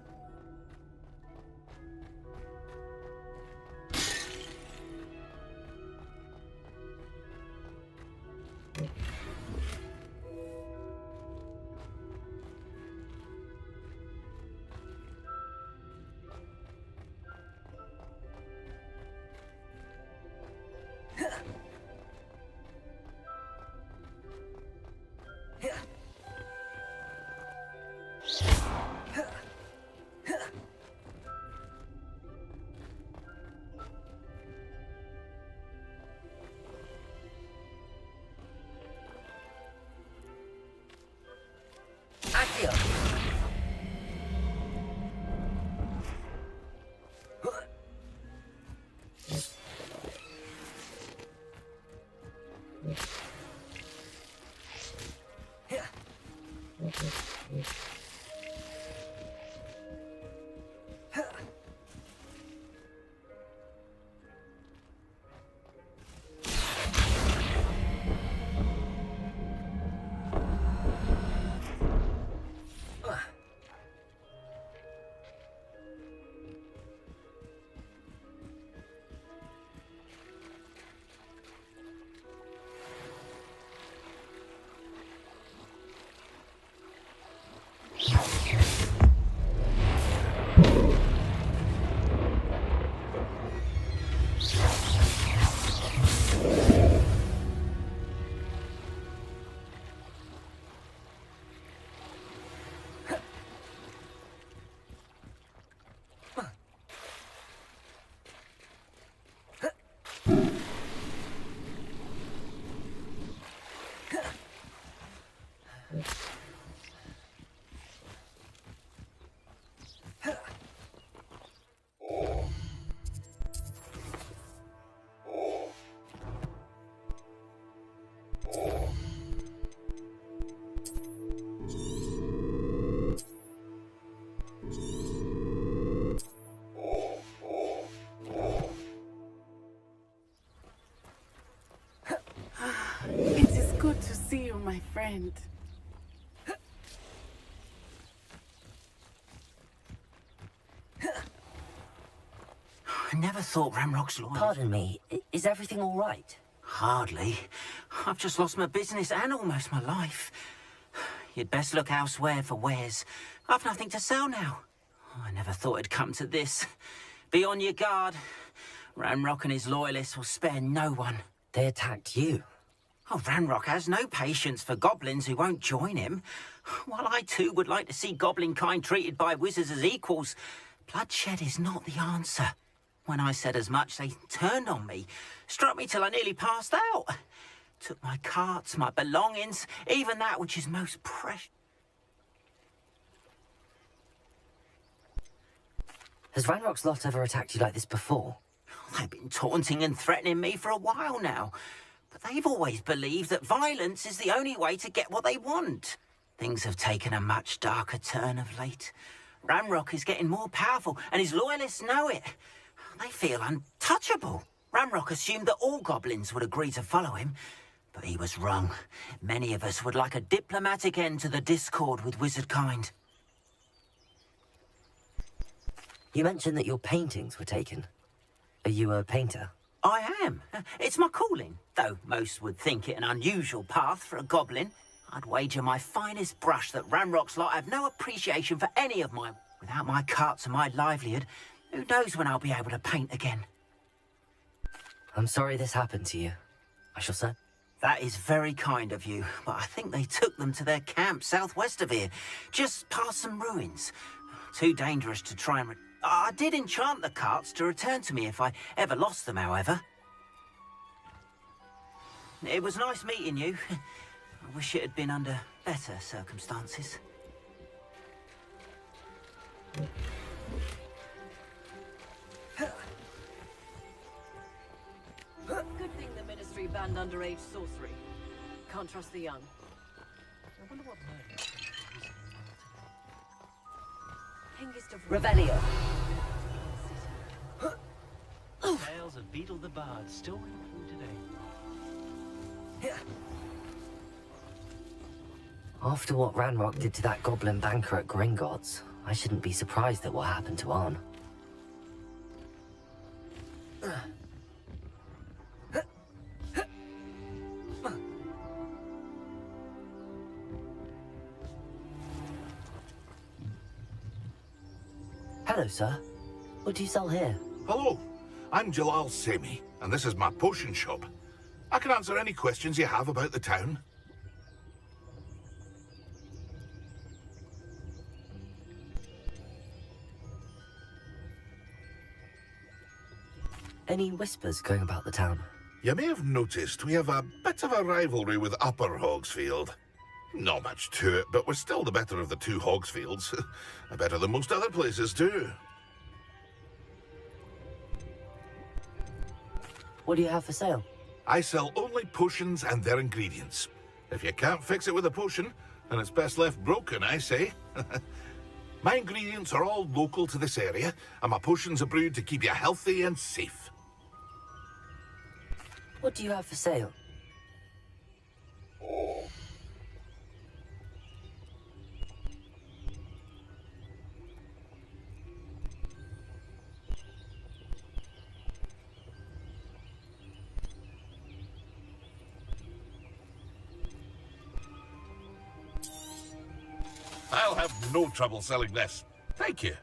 It is good to see you, my friend. I never thought Ramrock's loyal. Pardon me, is everything all right? Hardly. I've just lost my business and almost my life. You'd best look elsewhere for wares. I've nothing to sell now. I never thought it'd come to this. Be on your guard. Ramrock and his loyalists will spare no one. They attacked you? Oh, Ramrock has no patience for goblins who won't join him. While I too would like to see goblin kind treated by wizards as equals, bloodshed is not the answer. When I said as much, they turned on me, struck me till I nearly passed out. Took my carts, my belongings, even that which is most precious. Has Ranrock's lot ever attacked you like this before? They've been taunting and threatening me for a while now. But they've always believed that violence is the only way to get what they want. Things have taken a much darker turn of late. Ramrock is getting more powerful, and his loyalists know it. They feel untouchable. Ramrock assumed that all goblins would agree to follow him, but he was wrong. Many of us would like a diplomatic end to the discord with wizard kind. You mentioned that your paintings were taken. Are you a painter? I am. It's my calling, though most would think it an unusual path for a goblin. I'd wager my finest brush that Ramrock's lot have no appreciation for any of mine. Without my carts and my livelihood, who knows when I'll be able to paint again? I'm sorry this happened to you. I shall say. That is very kind of you, but I think they took them to their camp southwest of here, just past some ruins. Too dangerous to try and... I did enchant the carts to return to me if I ever lost them, however. It was nice meeting you. I wish it had been under better circumstances. Good thing the Ministry banned underage sorcery. Can't trust the young. I wonder what murder. Revelio. Tales of Beetle the Bard still ring true today. After what Ranrock did to that goblin banker at Gringotts, I shouldn't be surprised at what happened to Arn. Hello, sir. What do you sell here? Hello, I'm Jalal Semi, and this is my potion shop. I can answer any questions you have about the town. Any whispers going about the town? You may have noticed we have a bit of a rivalry with Upper Hogsfield. Not much to it, but we're still the better of the two Hogsfields. Better than most other places, too. What do you have for sale? I sell only potions and their ingredients. If you can't fix it with a potion, and it's best left broken, I say. My ingredients are all local to this area, and my potions are brewed to keep you healthy and safe. What do you have for sale? I'll have no trouble selling this. Thank you.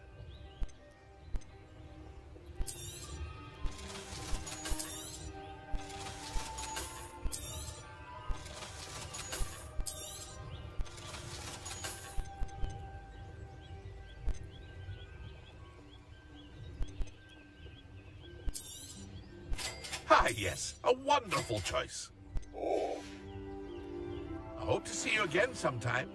Ah, yes, a wonderful choice. I hope to see you again sometime.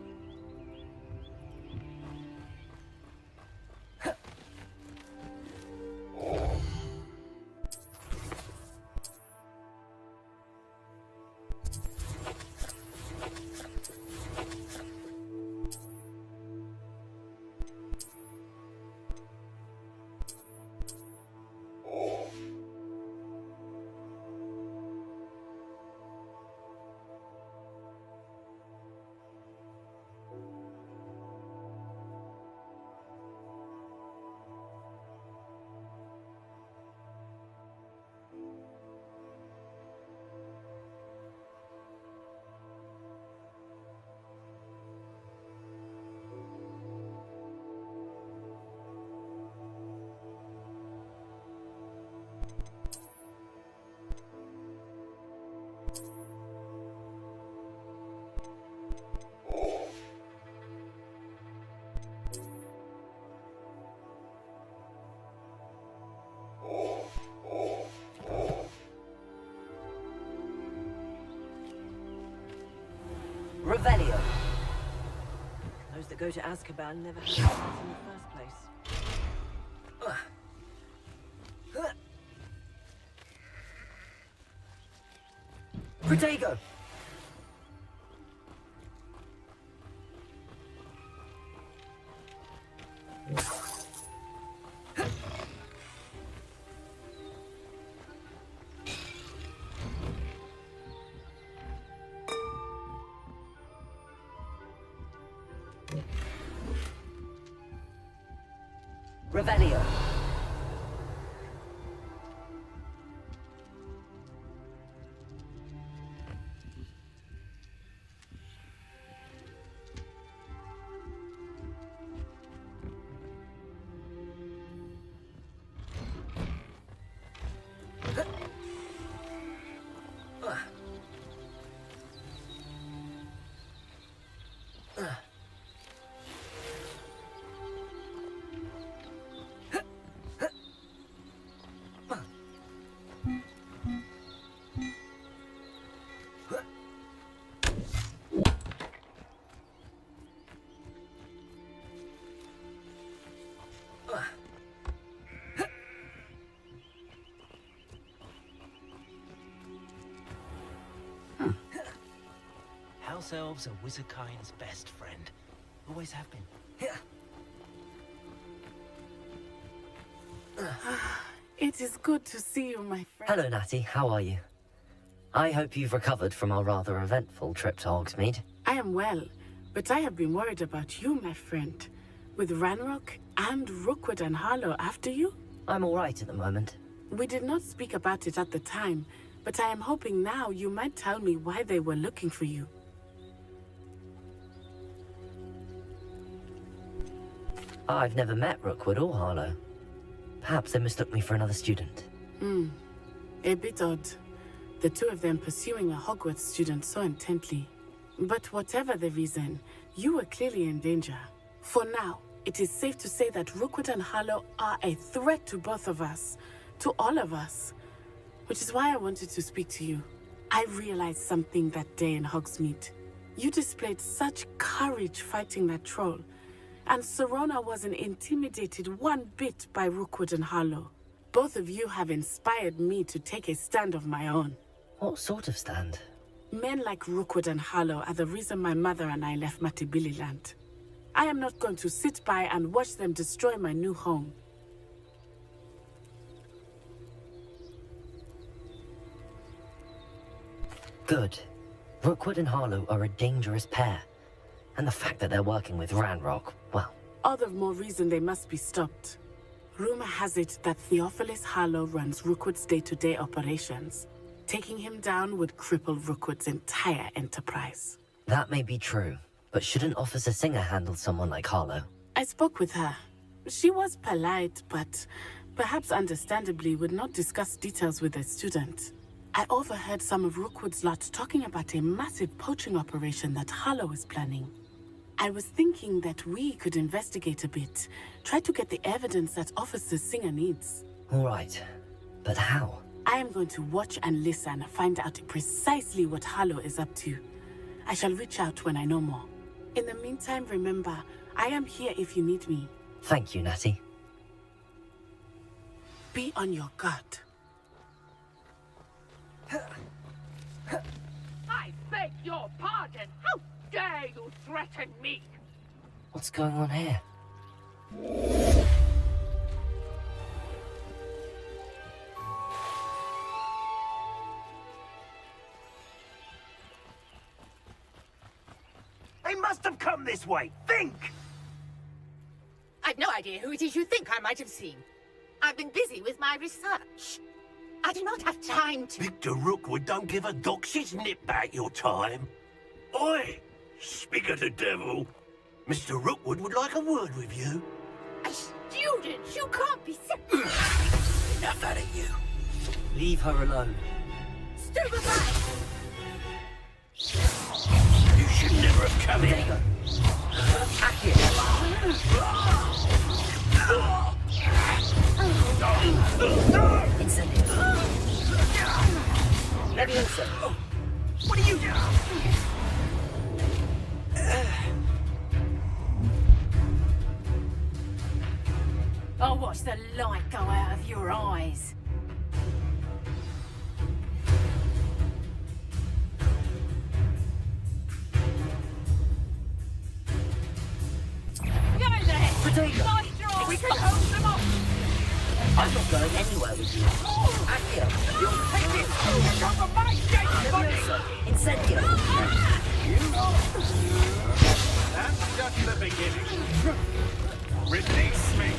Revelio. Those that go to Azkaban never had answers in the first place. Protego. Revelio. House elves are wizardkind's best friend. Always have been. It is good to see you, my friend. Hello, Natty. How are you? I hope you've recovered from our rather eventful trip to Hogsmeade. I am well, but I have been worried about you, my friend. With Ranrock and Rookwood and Harlow after you? I'm all right at the moment. We did not speak about it at the time, but I am hoping now you might tell me why they were looking for you. I've never met Rookwood or Harlow. Perhaps they mistook me for another student. A bit odd. The two of them pursuing a Hogwarts student so intently. But whatever the reason, you were clearly in danger. For now, it is safe to say that Rookwood and Harlow are a threat to both of us. To all of us. Which is why I wanted to speak to you. I realized something that day in Hogsmeade. You displayed such courage fighting that troll. And Serona wasn't intimidated one bit by Rookwood and Harlow. Both of you have inspired me to take a stand of my own. What sort of stand? Men like Rookwood and Harlow are the reason my mother and I left Matibili land. I am not going to sit by and watch them destroy my new home. Good. Rookwood and Harlow are a dangerous pair. And the fact that they're working with Ranrock, well... All the more reason they must be stopped. Rumor has it that Theophilus Harlow runs Rookwood's day-to-day operations. Taking him down would cripple Rookwood's entire enterprise. That may be true, but shouldn't Officer Singer handle someone like Harlow? I spoke with her. She was polite, but perhaps understandably would not discuss details with a student. I overheard some of Rookwood's lot talking about a massive poaching operation that Harlow is planning. I was thinking that we could investigate a bit, try to get the evidence that Officer Singer needs. All right, but how? I am going to watch and listen, find out precisely what Harlow is up to. I shall reach out when I know more. In the meantime, remember, I am here if you need me. Thank you, Natty. Be on your guard. I beg your pardon! How dare you threaten me? What's going on here? They must have come this way. Think! I've no idea who it is you think I might have seen. I've been busy with my research. I do not have time to... Victor Rookwood don't give a doxy's nip back your time. Oi! Speak of the devil. Mr. Rookwood would like a word with you. A student? You can't be serious. Enough out of you. Leave her alone. Stupefy! You should never have come in. Leviosa. What are you doing? I'll watch the light go out of your eyes. Go there! Potato. Nice draw! We can hold them off! I'm not going anywhere with you. Accio. You'll take it! Come on, my gate, buddy! Incendio. That's just the beginning. Release me!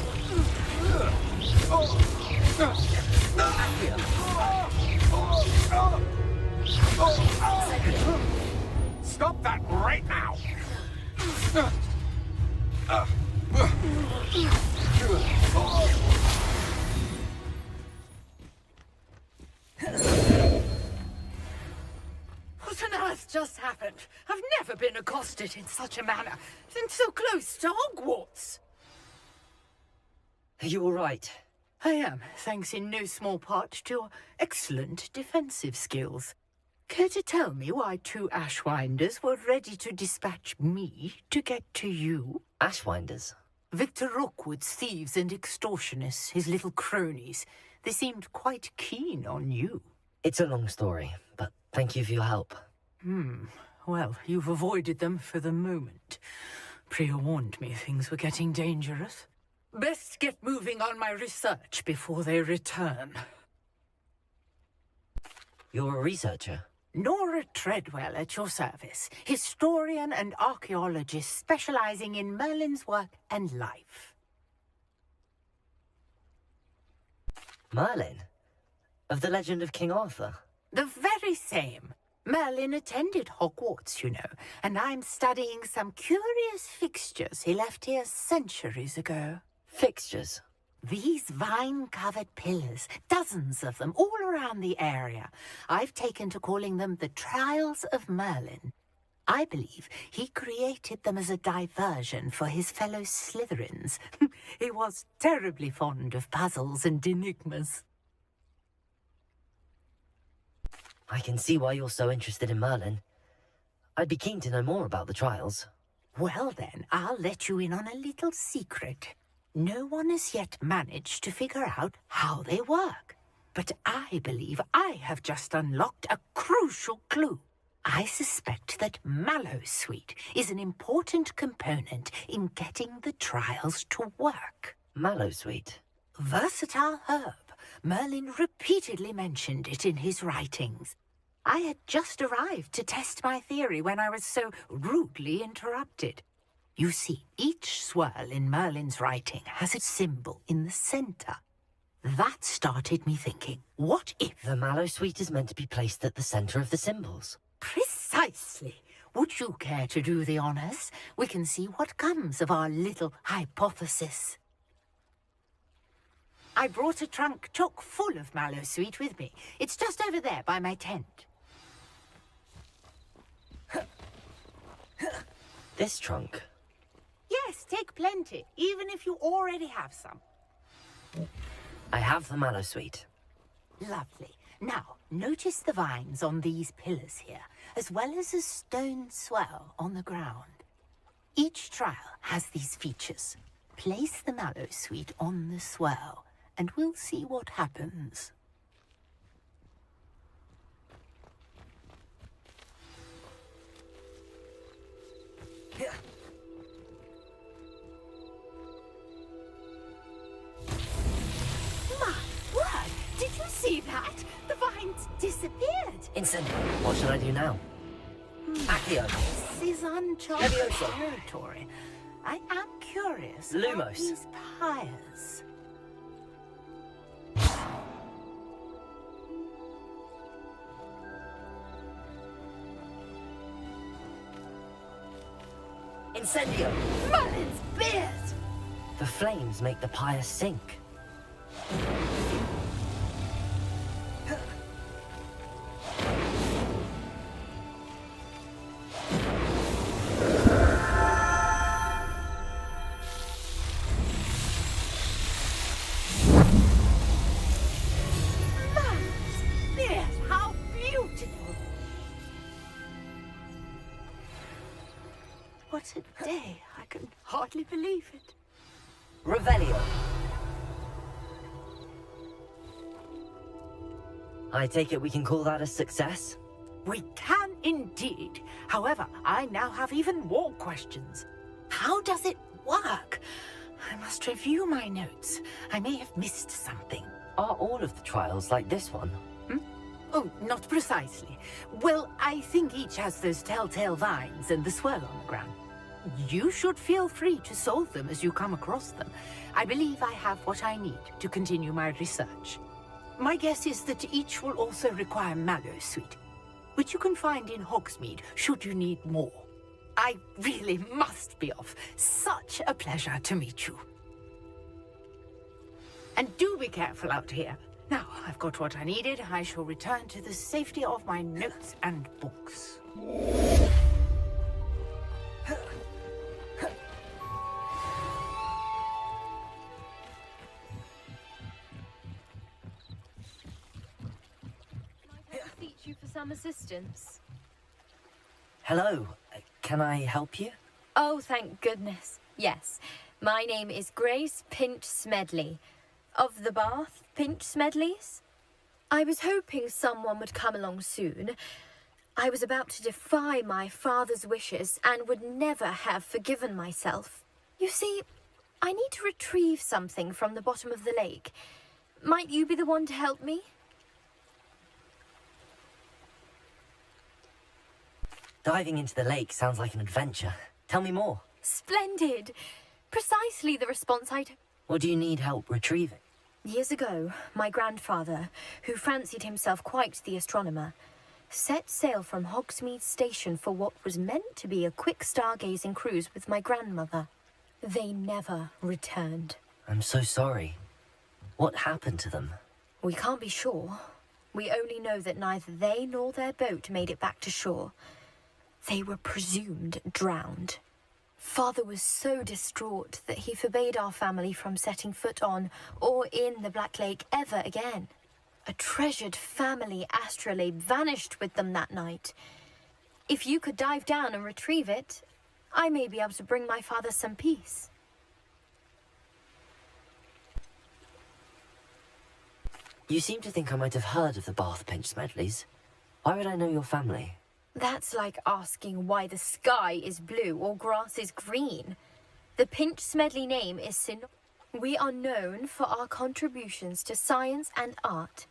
Stop that right now! What on earth just happened? I've never been accosted in such a manner, and so close to Hogwarts. Are you all right? I am, thanks in no small part to your excellent defensive skills. Care to tell me why two Ashwinders were ready to dispatch me to get to you? Ashwinders? Victor Rookwood's thieves and extortionists, his little cronies. They seemed quite keen on you. It's a long story, but thank you for your help. Well, you've avoided them for the moment. Priya warned me things were getting dangerous. Best get moving on my research before they return. You're a researcher? Nora Treadwell at your service. Historian and archaeologist specializing in Merlin's work and life. Merlin? Of the legend of King Arthur? The very same. Merlin attended Hogwarts, you know, and I'm studying some curious fixtures he left here centuries ago. Fixtures? These vine-covered pillars, dozens of them, all around the area. I've taken to calling them the Trials of Merlin. I believe he created them as a diversion for his fellow Slytherins. He was terribly fond of puzzles and enigmas. I can see why you're so interested in Merlin. I'd be keen to know more about the trials. Well then, I'll let you in on a little secret. No one has yet managed to figure out how they work. But I believe I have just unlocked a crucial clue. I suspect that mallowsweet is an important component in getting the trials to work. Mallowsweet? Versatile herb. Merlin repeatedly mentioned it in his writings. I had just arrived to test my theory when I was so rudely interrupted. You see, each swirl in Merlin's writing has a symbol in the center. That started me thinking, what if... The mallowsweet is meant to be placed at the center of the symbols. Precisely. Would you care to do the honors? We can see what comes of our little hypothesis. I brought a trunk chock full of mallowsweet with me. It's just over there by my tent. This trunk? Yes, take plenty, even if you already have some. I have the mallowsweet. Lovely. Now, notice the vines on these pillars here, as well as a stone swell on the ground. Each trial has these features. Place the mallowsweet on the swell, and we'll see what happens. My word! Did you see that? The vines disappeared. Instant. What should I do now? Accio. This is uncharted Leviosa. territory. I am curious about Lumos. these pyres. Incendio! Merlin's beard! The flames make the pyre sink. Merlin's beard! How beautiful! What a day! I can hardly believe it. Revelio. I take it we can call that a success? We can indeed. However, I now have even more questions. How does it work? I must review my notes. I may have missed something. Are all of the trials like this one? Oh, not precisely. Well, I think each has those telltale vines and the swirl on the ground. You should feel free to solve them as you come across them. I believe I have what I need to continue my research. My guess is that each will also require mallowsweet, which you can find in Hogsmeade should you need more. I really must be off. Such a pleasure to meet you. And do be careful out here. Now, I've got what I needed. I shall return to the safety of my notes and books. Beseech you for some assistance. Hello. Can I help you? Oh, thank goodness. Yes. My name is Grace Pinch Smedley. Of the Bath Pinch Smedleys. I was hoping someone would come along soon. I was about to defy my father's wishes and would never have forgiven myself. You see, I need to retrieve something from the bottom of the lake. Might you be the one to help me? Diving into the lake sounds like an adventure. Tell me more. Splendid! Precisely the response I'd... What do you need help retrieving? Years ago, my grandfather, who fancied himself quite the astronomer, set sail from Hogsmeade Station for what was meant to be a quick stargazing cruise with my grandmother. They never returned. I'm so sorry. What happened to them? We can't be sure. We only know that neither they nor their boat made it back to shore. They were presumed drowned. Father was so distraught that he forbade our family from setting foot on or in the Black Lake ever again. A treasured family astrolabe vanished with them that night. If you could dive down and retrieve it, I may be able to bring my father some peace. You seem to think I might have heard of the Bath Pinch Smedleys. Why would I know your family? That's like asking why the sky is blue or grass is green. The Pinch Smedley name is We are known for our contributions to science and art.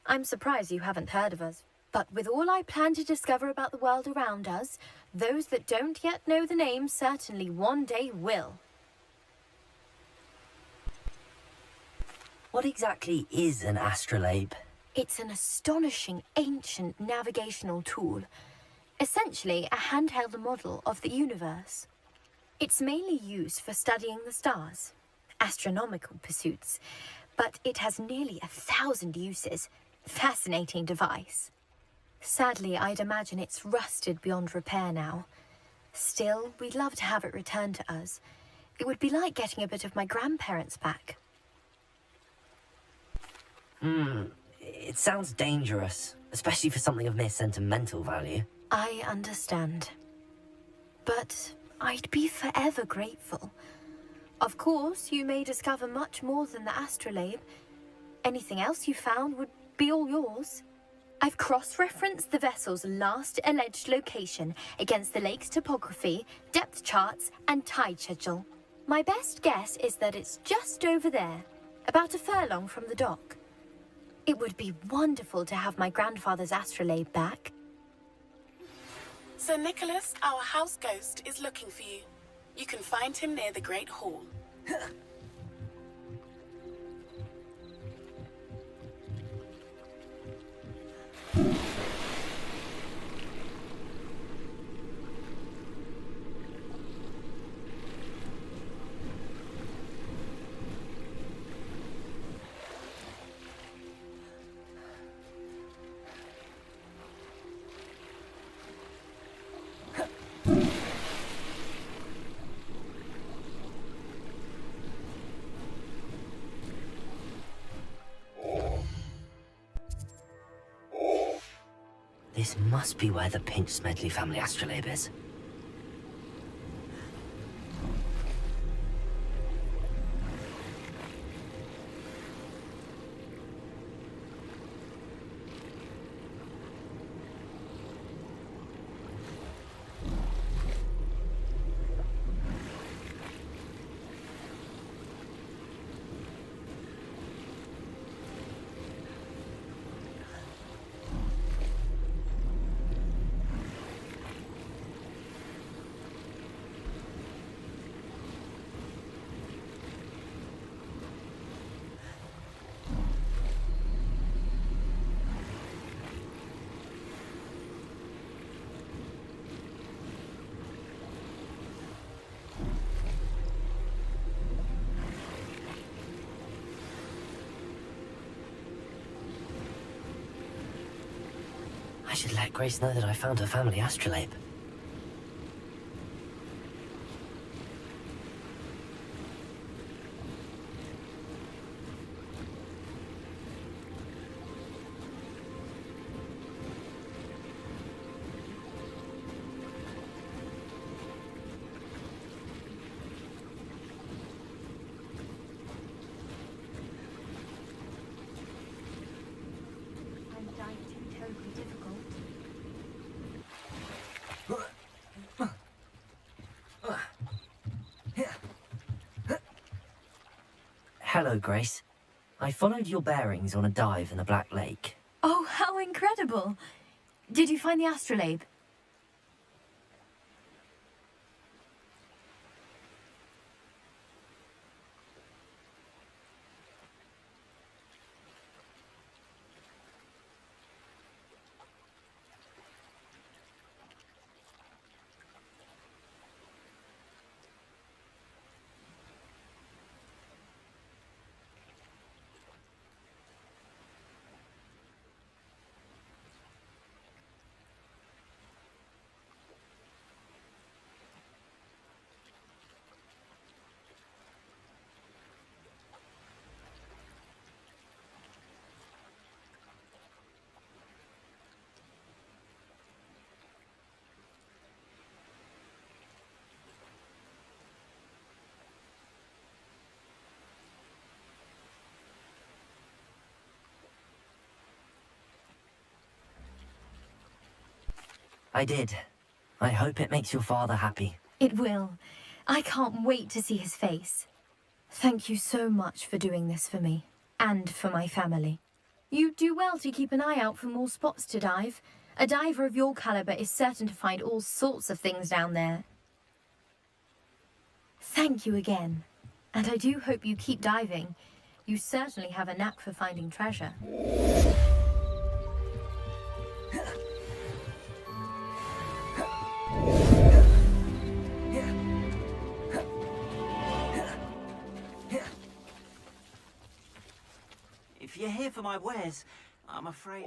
I'm surprised you haven't heard of us. But with all I plan to discover about the world around us, those that don't yet know the name certainly one day will. What exactly is an astrolabe? It's an astonishing ancient navigational tool. Essentially, a handheld model of the universe. It's mainly used for studying the stars, astronomical pursuits, but it has nearly 1,000 uses. Fascinating device. Sadly, I'd imagine it's rusted beyond repair now. Still, we'd love to have it returned to us. It would be like getting a bit of my grandparents back. It sounds dangerous, especially for something of mere sentimental value. I understand. But I'd be forever grateful. Of course, you may discover much more than the astrolabe. Anything else you found would be all yours. I've cross-referenced the vessel's last alleged location against the lake's topography, depth charts, and tide schedule. My best guess is that it's just over there, about a furlong from the dock. It would be wonderful to have my grandfather's astrolabe back. Sir Nicholas, our house ghost, is looking for you. You can find him near the Great Hall. This must be where the Pinch Smedley family astrolabe is. I should let Grace know that I found her family astrolabe. Hello, Grace. I followed your bearings on a dive in the Black Lake. Oh, how incredible! Did you find the astrolabe? I did. I hope it makes your father happy. It will. I can't wait to see his face. Thank you so much for doing this for me, and for my family. You do well to keep an eye out for more spots to dive. A diver of your caliber is certain to find all sorts of things down there. Thank you again. And I do hope you keep diving. You certainly have a knack for finding treasure. If you're here for my wares, I'm afraid...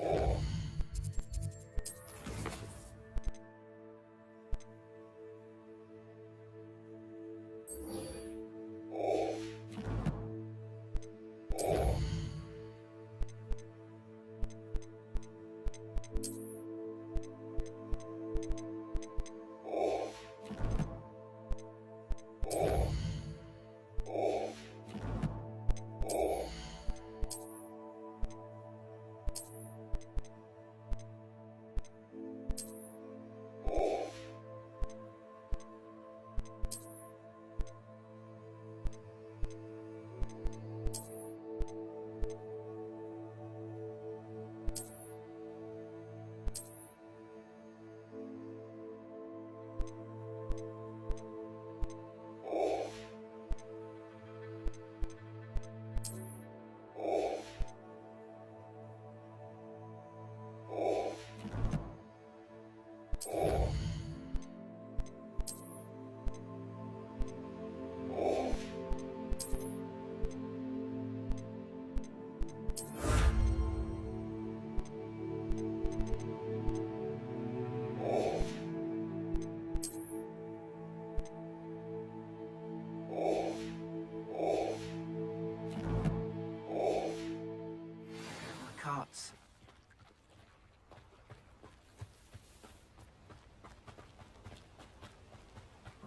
Carts.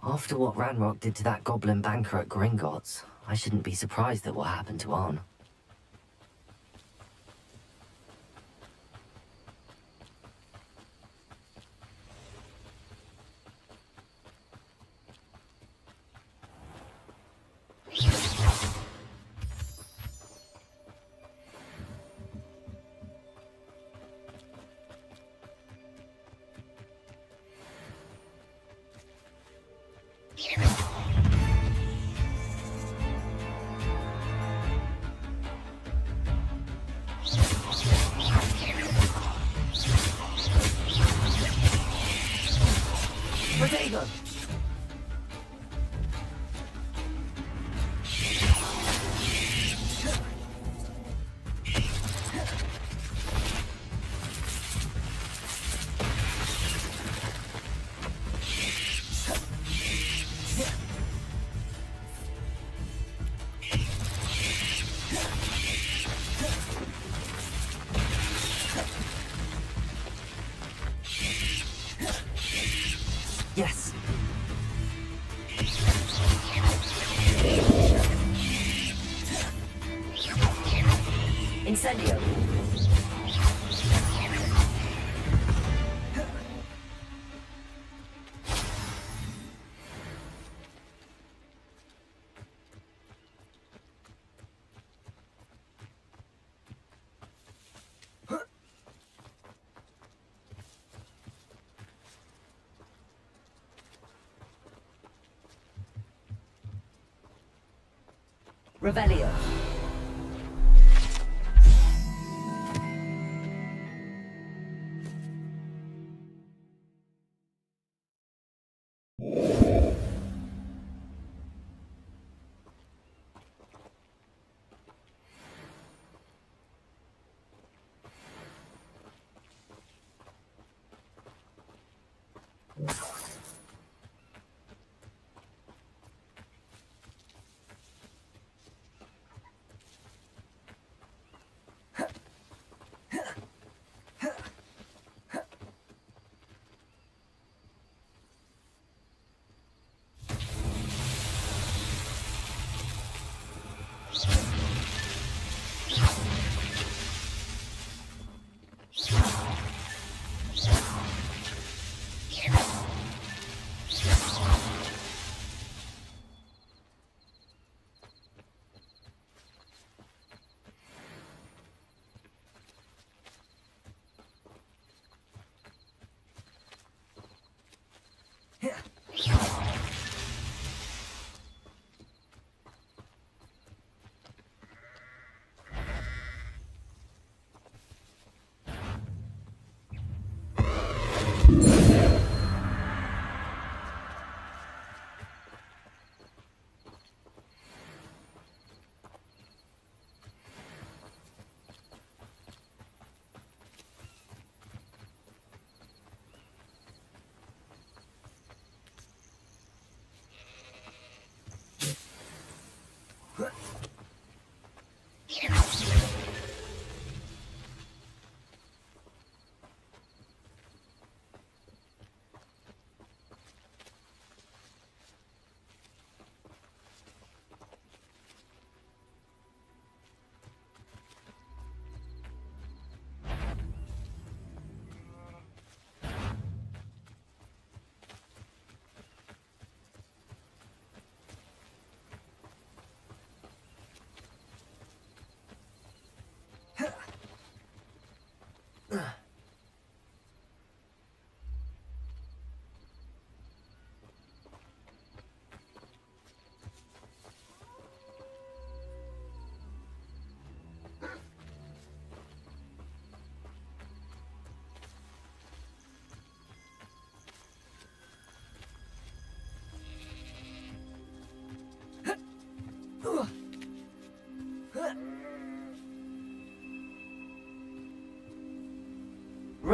After what Ranrock did to that goblin banker at Gringotts, I shouldn't be surprised at what happened to Arn. Potato! Yes. Incendio. Revelio.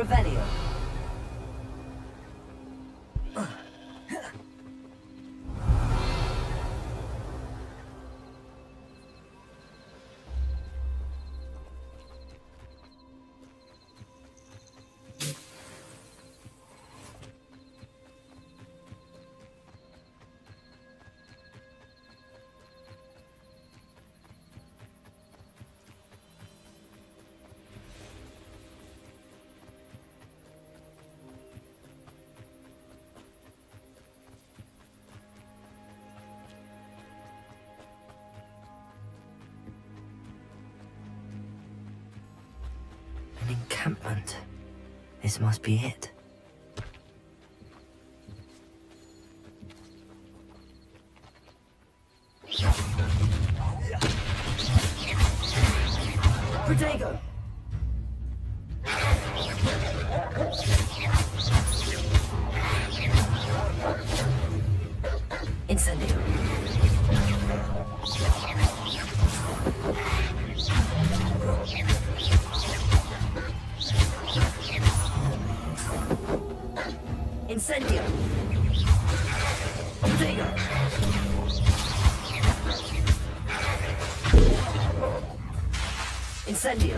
Revelio. An encampment. This must be it. Protego! Incendio. Incendio. Protego. Incendio.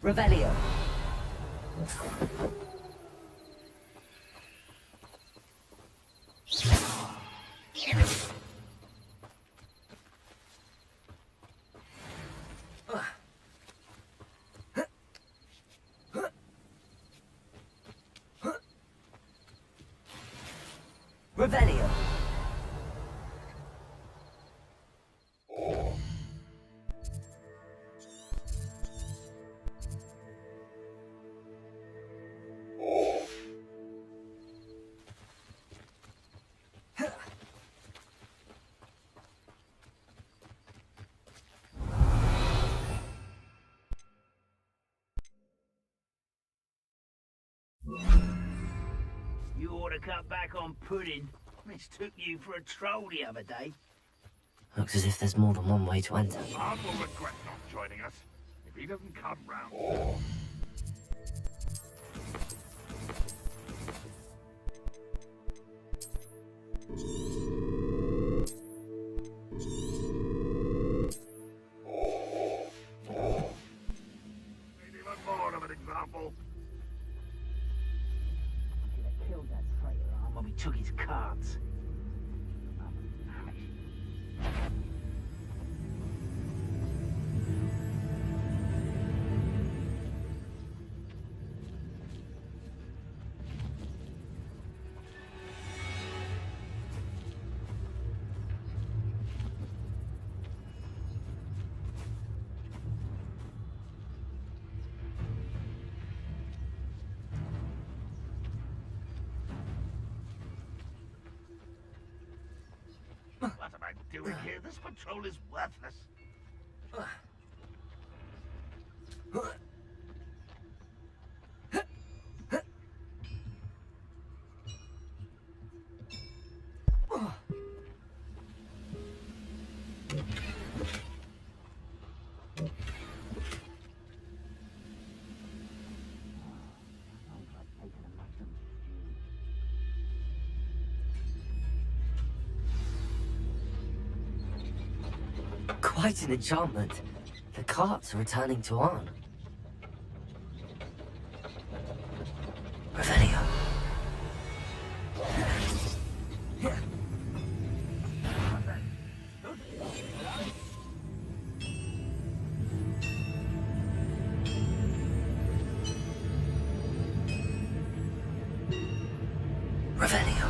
Revelio. Revelio. You ought to cut back on pudding. Mistook you for a troll the other day. Looks as if there's more than one way to enter. Bard will regret not joining us if he doesn't come round. Need even more of an example. Killed that traitor arm when we took his cards. What am I doing here? This patrol is worthless. Quite an enchantment. The carts are returning to Arn. Revelio. Revelio.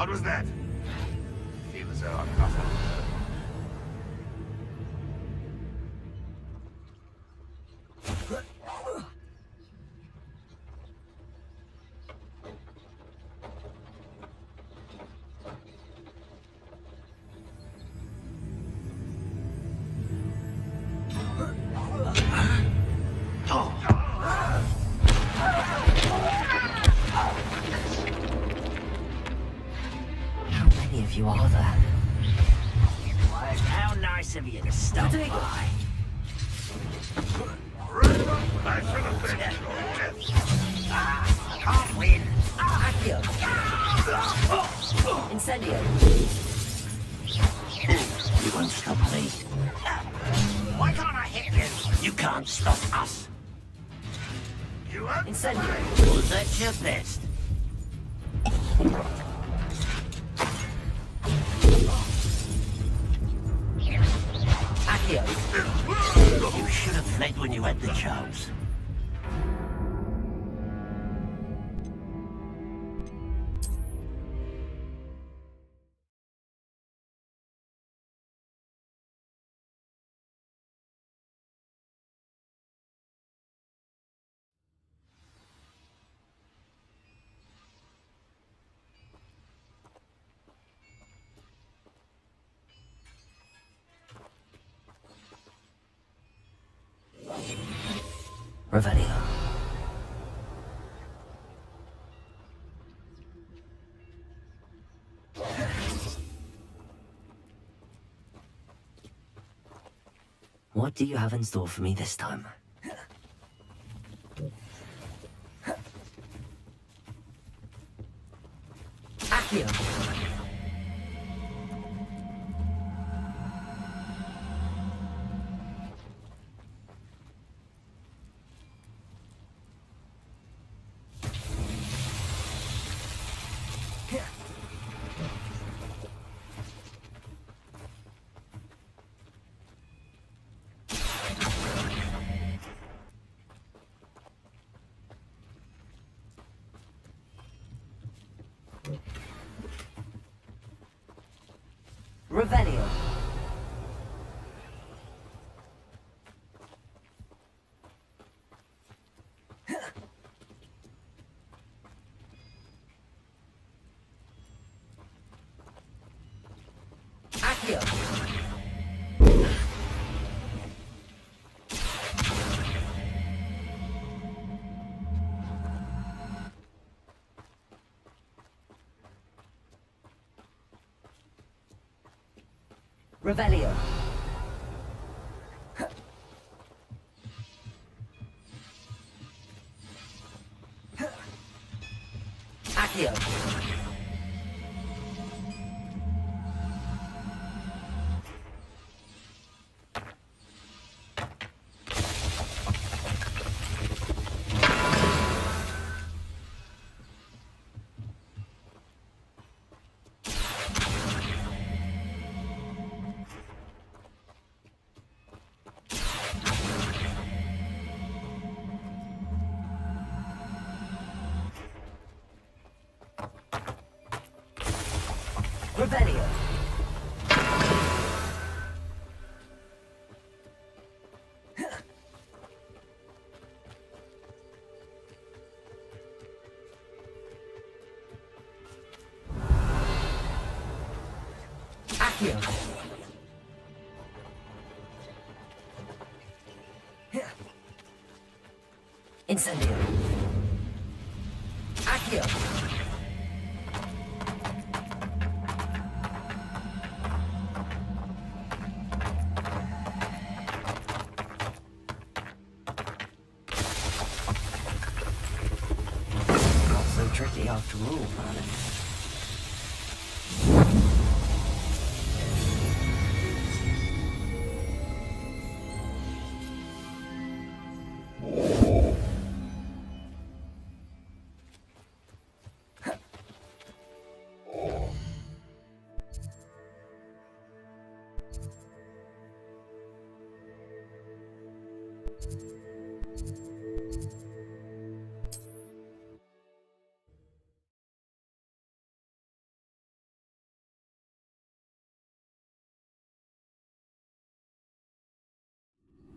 What was that? Feel as though I'm not alone. How many of you are there? Why, how nice of you to stop by. I should have been your death. I can't win. Accio! Incendio! You won't stop me. Why can't I hit you? You can't stop us. You are Incendio! Was that your best? Accio! You should have fled when you had the chance. Revelio. What do you have in store for me this time? Accio! Revelio. Accio. Revelio. Accio. Revelio. Accio. Incendio. Accio. Not so tricky after all, Merlin.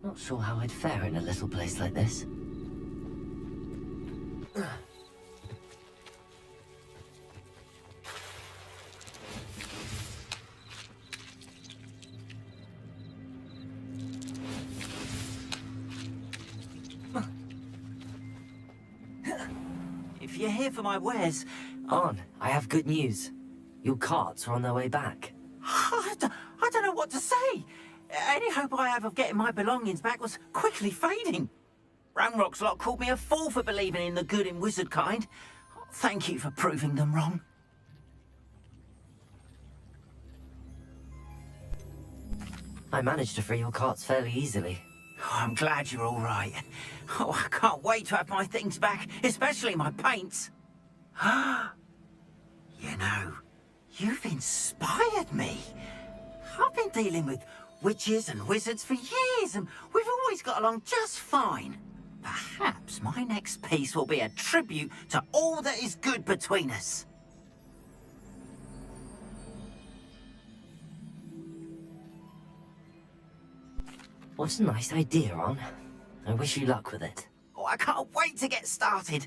Not sure how I'd fare in a little place like this. If you're here for my wares... On, I have good news. Your carts are on their way back. I don't know what to say. Any hope I have of getting my belongings back was quickly fading. Ranrock's lot called me a fool for believing in the good in wizard kind. Thank you for proving them wrong. I managed to free your carts fairly easily. Oh, I'm glad you're all right. Oh, I can't wait to have my things back, especially my paints. You know, you've inspired me. I've been dealing with witches and wizards for years, and we've always got along just fine. Perhaps my next piece will be a tribute to all that is good between us. What a nice idea, On. I wish you luck with it. Oh, I can't wait to get started.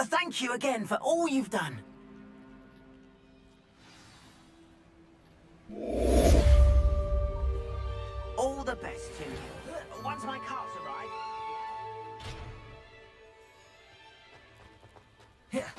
Thank you again for all you've done. All the best to you. Once my carts arrive... Here.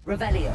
Revelio.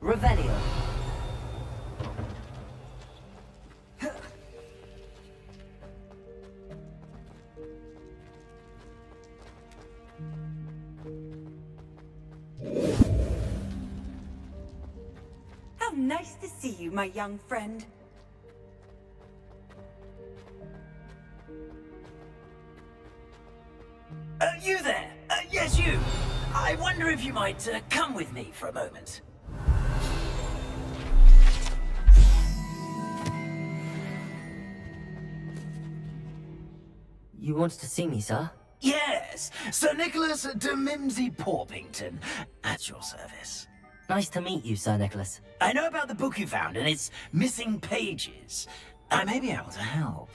Revelio. see you, my young friend. You there? Yes, you. I wonder if you might come with me for a moment. You wanted to see me, sir? Yes, Sir Nicholas de Mimsy Porpington, at your service. Nice to meet you, Sir Nicholas. I know about the book you found and its missing pages. I may be able to help.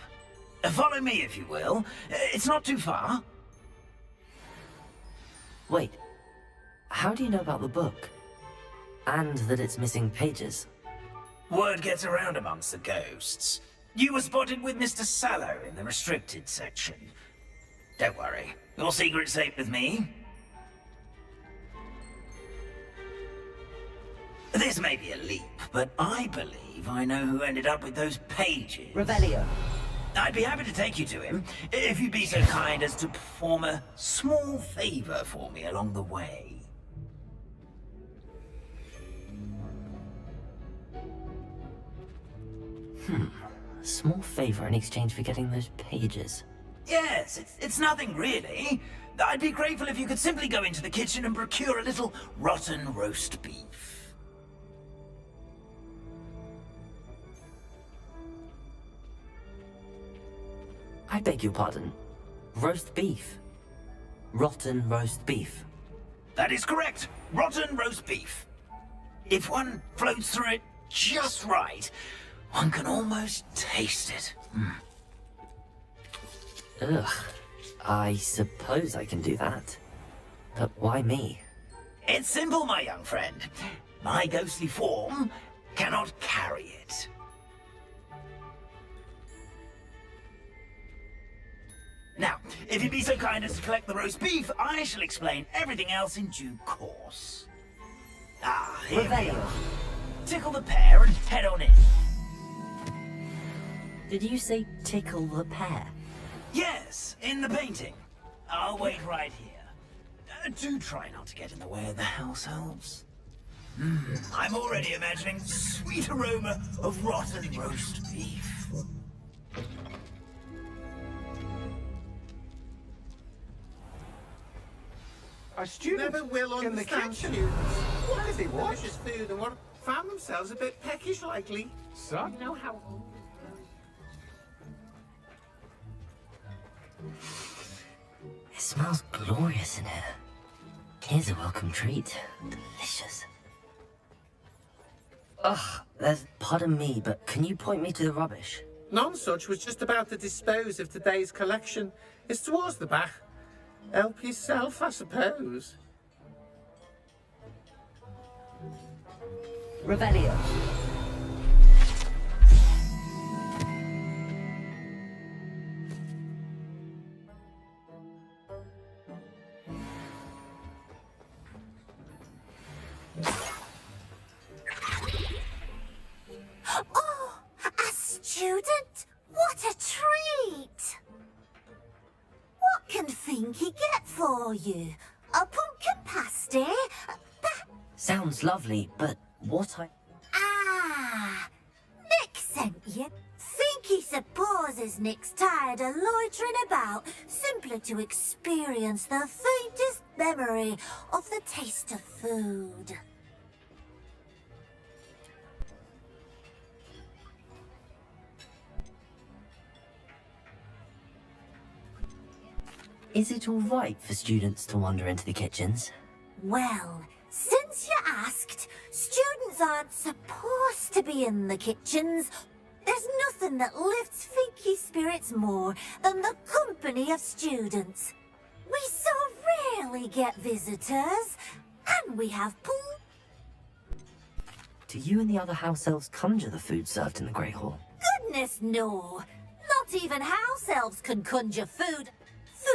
Follow me, if you will. It's not too far. Wait, how do you know about the book? And that it's missing pages? Word gets around amongst the ghosts. You were spotted with Mr. Sallow in the restricted section. Don't worry, your secret's safe with me. This may be a leap, but I believe I know who ended up with those pages. Revelio. I'd be happy to take you to him, if you'd be so kind as to perform a small favor for me along the way. A small favor in exchange for getting those pages. Yes, it's nothing really. I'd be grateful if you could simply go into the kitchen and procure a little rotten roast beef. I beg your pardon. Roast beef. Rotten roast beef. That is correct. Rotten roast beef. If one floats through it just right, one can almost taste it. Ugh. I suppose I can do that. But why me? It's simple, my young friend. My ghostly form cannot carry it. Now, if you'd be so kind as to collect the roast beef, I shall explain everything else in due course. Here we are. Tickle the pear and head on in. Did you say tickle the pear? Yes, in the painting. I'll wait right here. Do try not to get in the way of the house elves. I'm already imagining the sweet aroma of rotten roast beef. Our students never will in the understand kitchen. students. What did they Tasting want? delicious food and what found themselves a bit peckish likely. Son? You know how... It smells glorious in here. Here's a welcome treat. Delicious. Ugh, pardon me, but can you point me to the rubbish? None such was just about to dispose of today's collection. It's towards the back. Help yourself, I suppose. Revelio. Oh, a student? What a treat! What can Finky get for you? A pumpkin pasty? Sounds lovely, but what I... Ah, Nick sent you. Finky supposes Nick's tired of loitering about, simply to experience the faintest memory of the taste of food. Is it all right for students to wander into the kitchens? Well, since you asked, students aren't supposed to be in the kitchens. There's nothing that lifts Finky's spirits more than the company of students. We so rarely get visitors, and we have pool. Do you and the other house elves conjure the food served in the Great Hall? Goodness, no. Not even house elves can conjure food.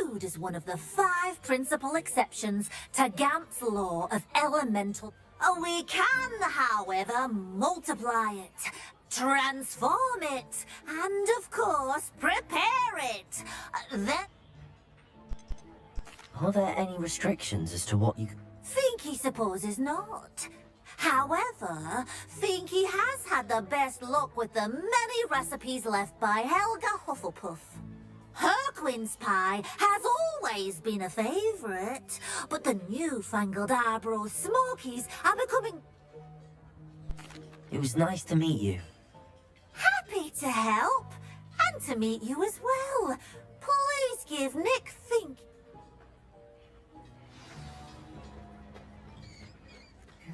Food is one of the 5 principal exceptions to Gant's law of elemental. We can, however, multiply it, transform it, and of course, prepare it. Then... Are there any restrictions as to what you... Finky supposes not. However, think he has had the best luck with the many recipes left by Helga Hufflepuff. Her quince pie has always been a favourite, but the newfangled eyebrow smokies are becoming... It was nice to meet you. Happy to help, and to meet you as well. Please give Nick Fink...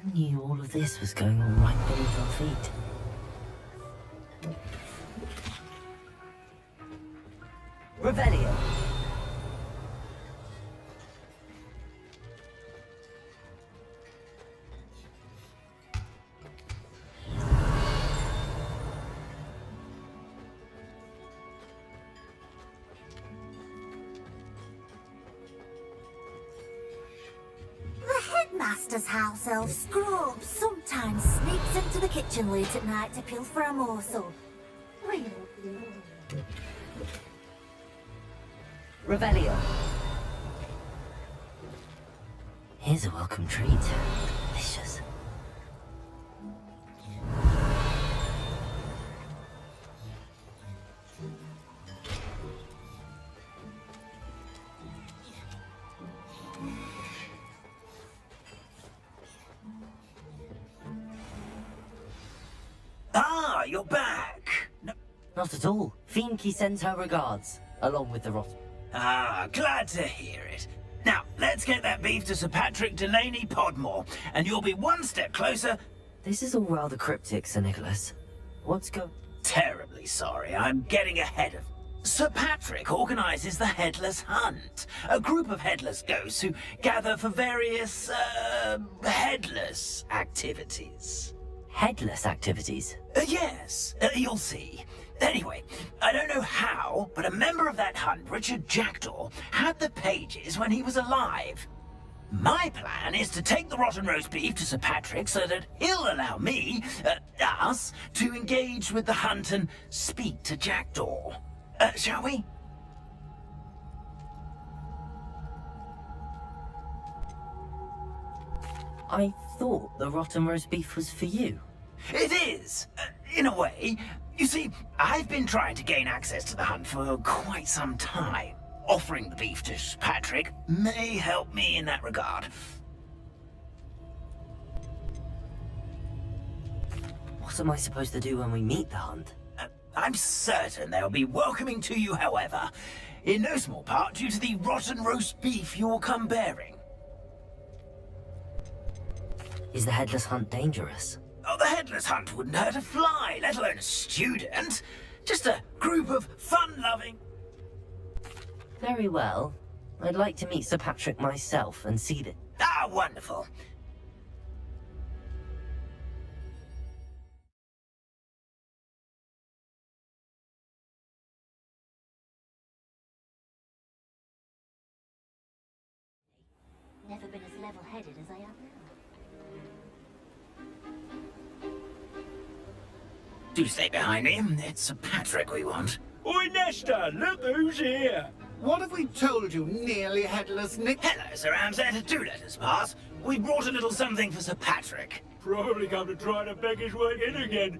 Who knew all of this was going on right beneath our feet? Revelio. The headmaster's house elf Scrooge sometimes sneaks into the kitchen late at night to pilfer a morsel. Revelio. Here's a welcome treat. Delicious. Ah, you're back. No. Not at all. Finky sends her regards, along with the rot. Ah, glad to hear it. Now, let's get that beef to Sir Patrick Delaney Podmore, and you'll be one step closer. This is all rather cryptic, Sir Nicholas. What's Terribly sorry, I'm getting ahead of... Sir Patrick organises the Headless Hunt, a group of headless ghosts who gather for various, headless activities. Headless activities? Yes, you'll see. Anyway, I don't know how, but a member of that hunt, Richard Jackdaw, had the pages when he was alive. My plan is to take the rotten roast beef to Sir Patrick so that he'll allow me, us, to engage with the hunt and speak to Jackdaw. Shall we? I thought the rotten roast beef was for you. It is, in a way. You see, I've been trying to gain access to the hunt for quite some time. Offering the beef to Sir Patrick may help me in that regard. What am I supposed to do when we meet the hunt? I'm certain they'll be welcoming to you, however, in no small part due to the rotten roast beef you'll come bearing. Is the Headless Hunt dangerous? Oh, the Headless Hunt wouldn't hurt a fly, let alone a student. Just a group of fun-loving... Very well. I'd like to meet Sir Patrick myself and see that... Ah, wonderful. Never been as level-headed as I am now. Do stay behind me. It's Sir Patrick we want. Oi, Nesta, look who's here. What have we told you, nearly headless Nick? Hello, Sir Ramsay. Do let us pass. We brought a little something for Sir Patrick. Probably come to try to beg his way in again.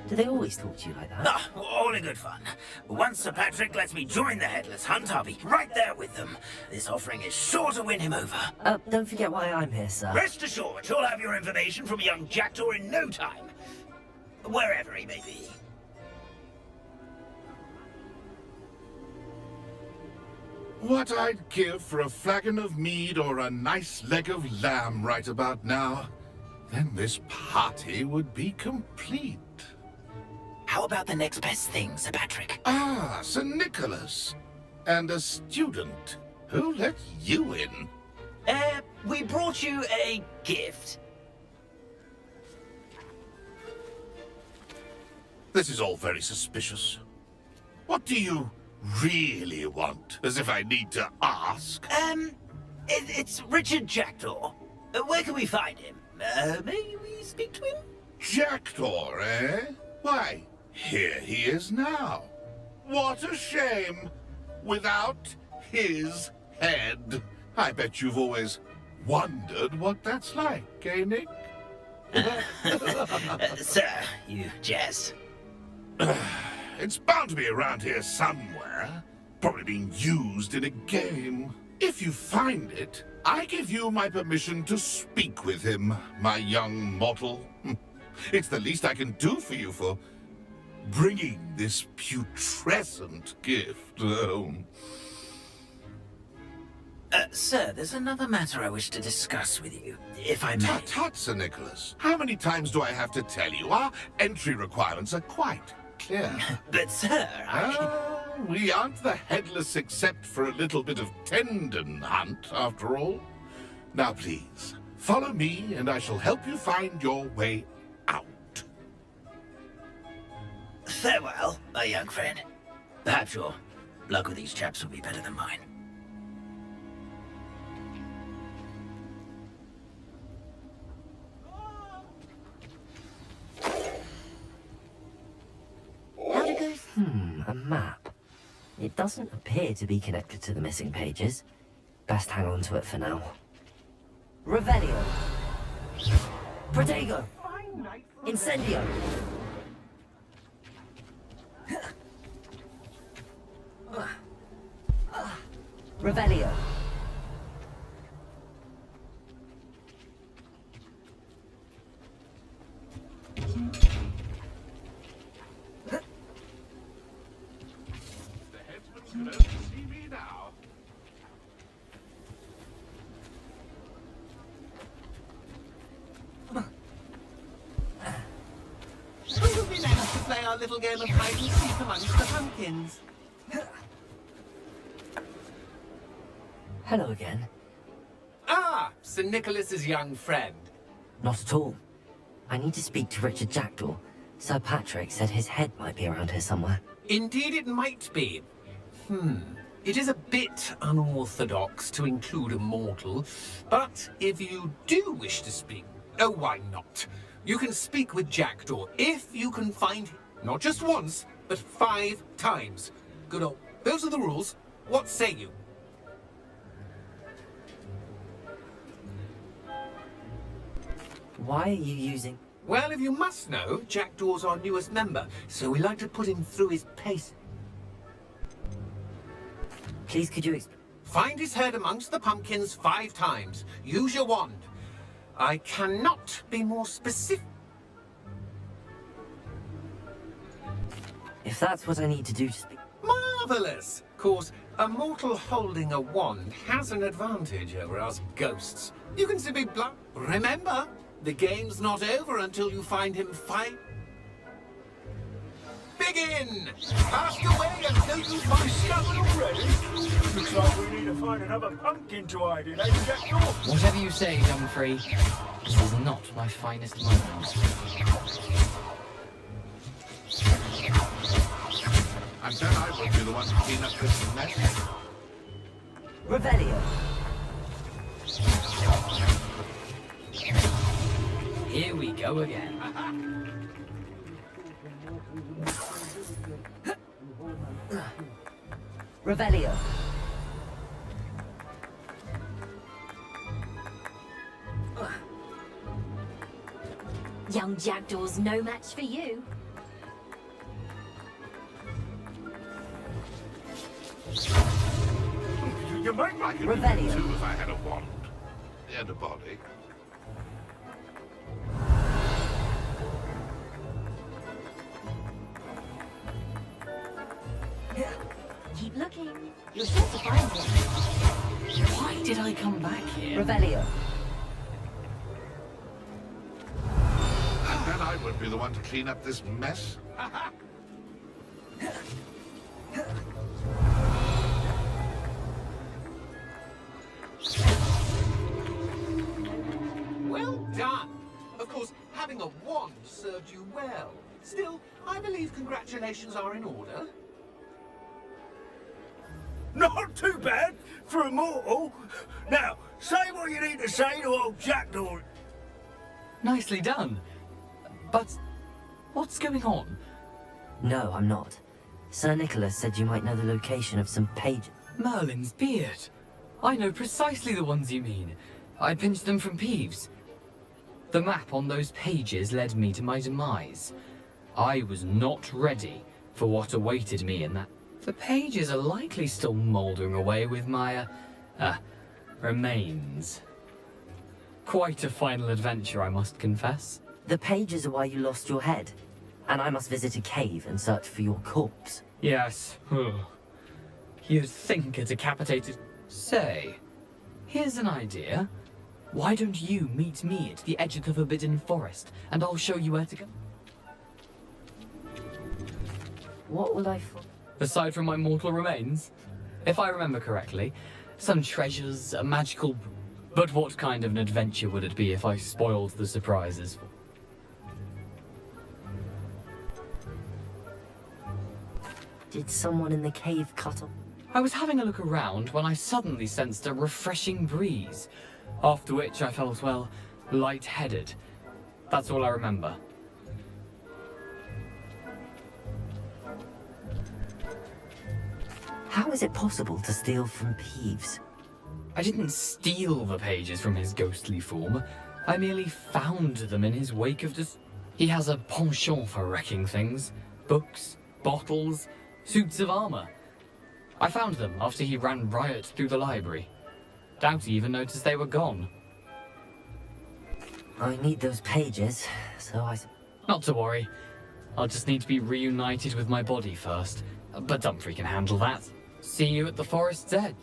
Do they always talk to you like that? Ah, all in good fun. Once Sir Patrick lets me join the Headless Hunt, I'll be right there with them. This offering is sure to win him over. Don't forget why I'm here, sir. Rest assured, you'll have your information from young Jackdaw in no time. Wherever he may be. What I'd give for a flagon of mead or a nice leg of lamb right about now. Then this party would be complete. How about the next best thing, Sir Patrick? Ah, Sir Nicholas. And a student. Who let you in? We brought you a gift. This is all very suspicious. What do you really want? As if I need to ask. It's Richard Jackdaw. Where can we find him? May we speak to him? Jackdaw, eh? Why, here he is now. What a shame. Without his head. I bet you've always wondered what that's like, eh, Nick? Sir, you jest. It's bound to be around here somewhere. Probably being used in a game. If you find it, I give you my permission to speak with him, my young mortal. It's the least I can do for you for bringing this putrescent gift home. Sir, there's another matter I wish to discuss with you, if I may. Tut, Sir Nicholas. How many times do I have to tell you? Our entry requirements are quite clear. But, sir, we aren't the headless except for a little bit of tendon hunt, after all. Now, please, follow me, and I shall help you find your way out. Farewell, my young friend. Perhaps your luck with these chaps will be better than mine. How'd it go? A map. It doesn't appear to be connected to the missing pages. Best hang on to it for now. Revelio. Protego. Incendio. Revelio. Can only see me now. Who would be next to play our little game of hide and seek amongst the pumpkins? Hello again. Ah, Sir Nicholas's young friend. Not at all. I need to speak to Richard Jackdaw. Sir Patrick said his head might be around here somewhere. Indeed it might be. It is a bit unorthodox to include a mortal, but if you do wish to speak, oh, why not? You can speak with Jackdaw if you can find him, not just once, but 5 times. Good old, those are the rules. What say you? Why are you using... Well, if you must know, Jackdaw's our newest member, so we like to put him through his paces. Please, could you Find his head amongst the pumpkins 5 times. Use your wand. I cannot be more specific. If that's what I need to do to speak... Marvellous! Of course, a mortal holding a wand has an advantage over us ghosts. You can simply Remember, the game's not over until you find him Begin! Ask away until you find Stubborn already? Looks like we need to find another pumpkin to hide in, eh, Jackdaw? Whatever you say, Dumfrey. This is not my finest moment. And then I will be the one to clean up this mess. Revelio. Here we go again. Revelio. Young Jackdaw's no match for you. You might like it too if I had a wand and a body. Keep looking. You're sure to find it. Why did I come back here? Revelio. And then I would be the one to clean up this mess. Well done! Of course, having a wand served you well. Still, I believe congratulations are in order. Not too bad for a mortal. Now, say what you need to say to old Jackdaw. Nicely done. But what's going on? No, I'm not. Sir Nicholas said you might know the location of some pages. Merlin's beard. I know precisely the ones you mean. I pinched them from Peeves. The map on those pages led me to my demise. I was not ready for what awaited me in that. The pages are likely still mouldering away with my, remains. Quite a final adventure, I must confess. The pages are why you lost your head, and I must visit a cave and search for your corpse. Yes. You'd think a decapitated... Say, here's an idea. Why don't you meet me at the edge of the Forbidden Forest, and I'll show you where to go? What will I find? Aside from my mortal remains? If I remember correctly, some treasures, a magical... But what kind of an adventure would it be if I spoiled the surprises? Did someone in the cave cut off? I was having a look around when I suddenly sensed a refreshing breeze, after which I felt, well, lightheaded. That's all I remember. How is it possible to steal from Peeves? I didn't steal the pages from his ghostly form. I merely found them in his wake of He has a penchant for wrecking things. Books, bottles, suits of armor. I found them after he ran riot through the library. Doubt he even noticed they were gone. I need those pages, so I... Not to worry. I'll just need to be reunited with my body first. But Dumfries can handle that. See you at the forest's edge.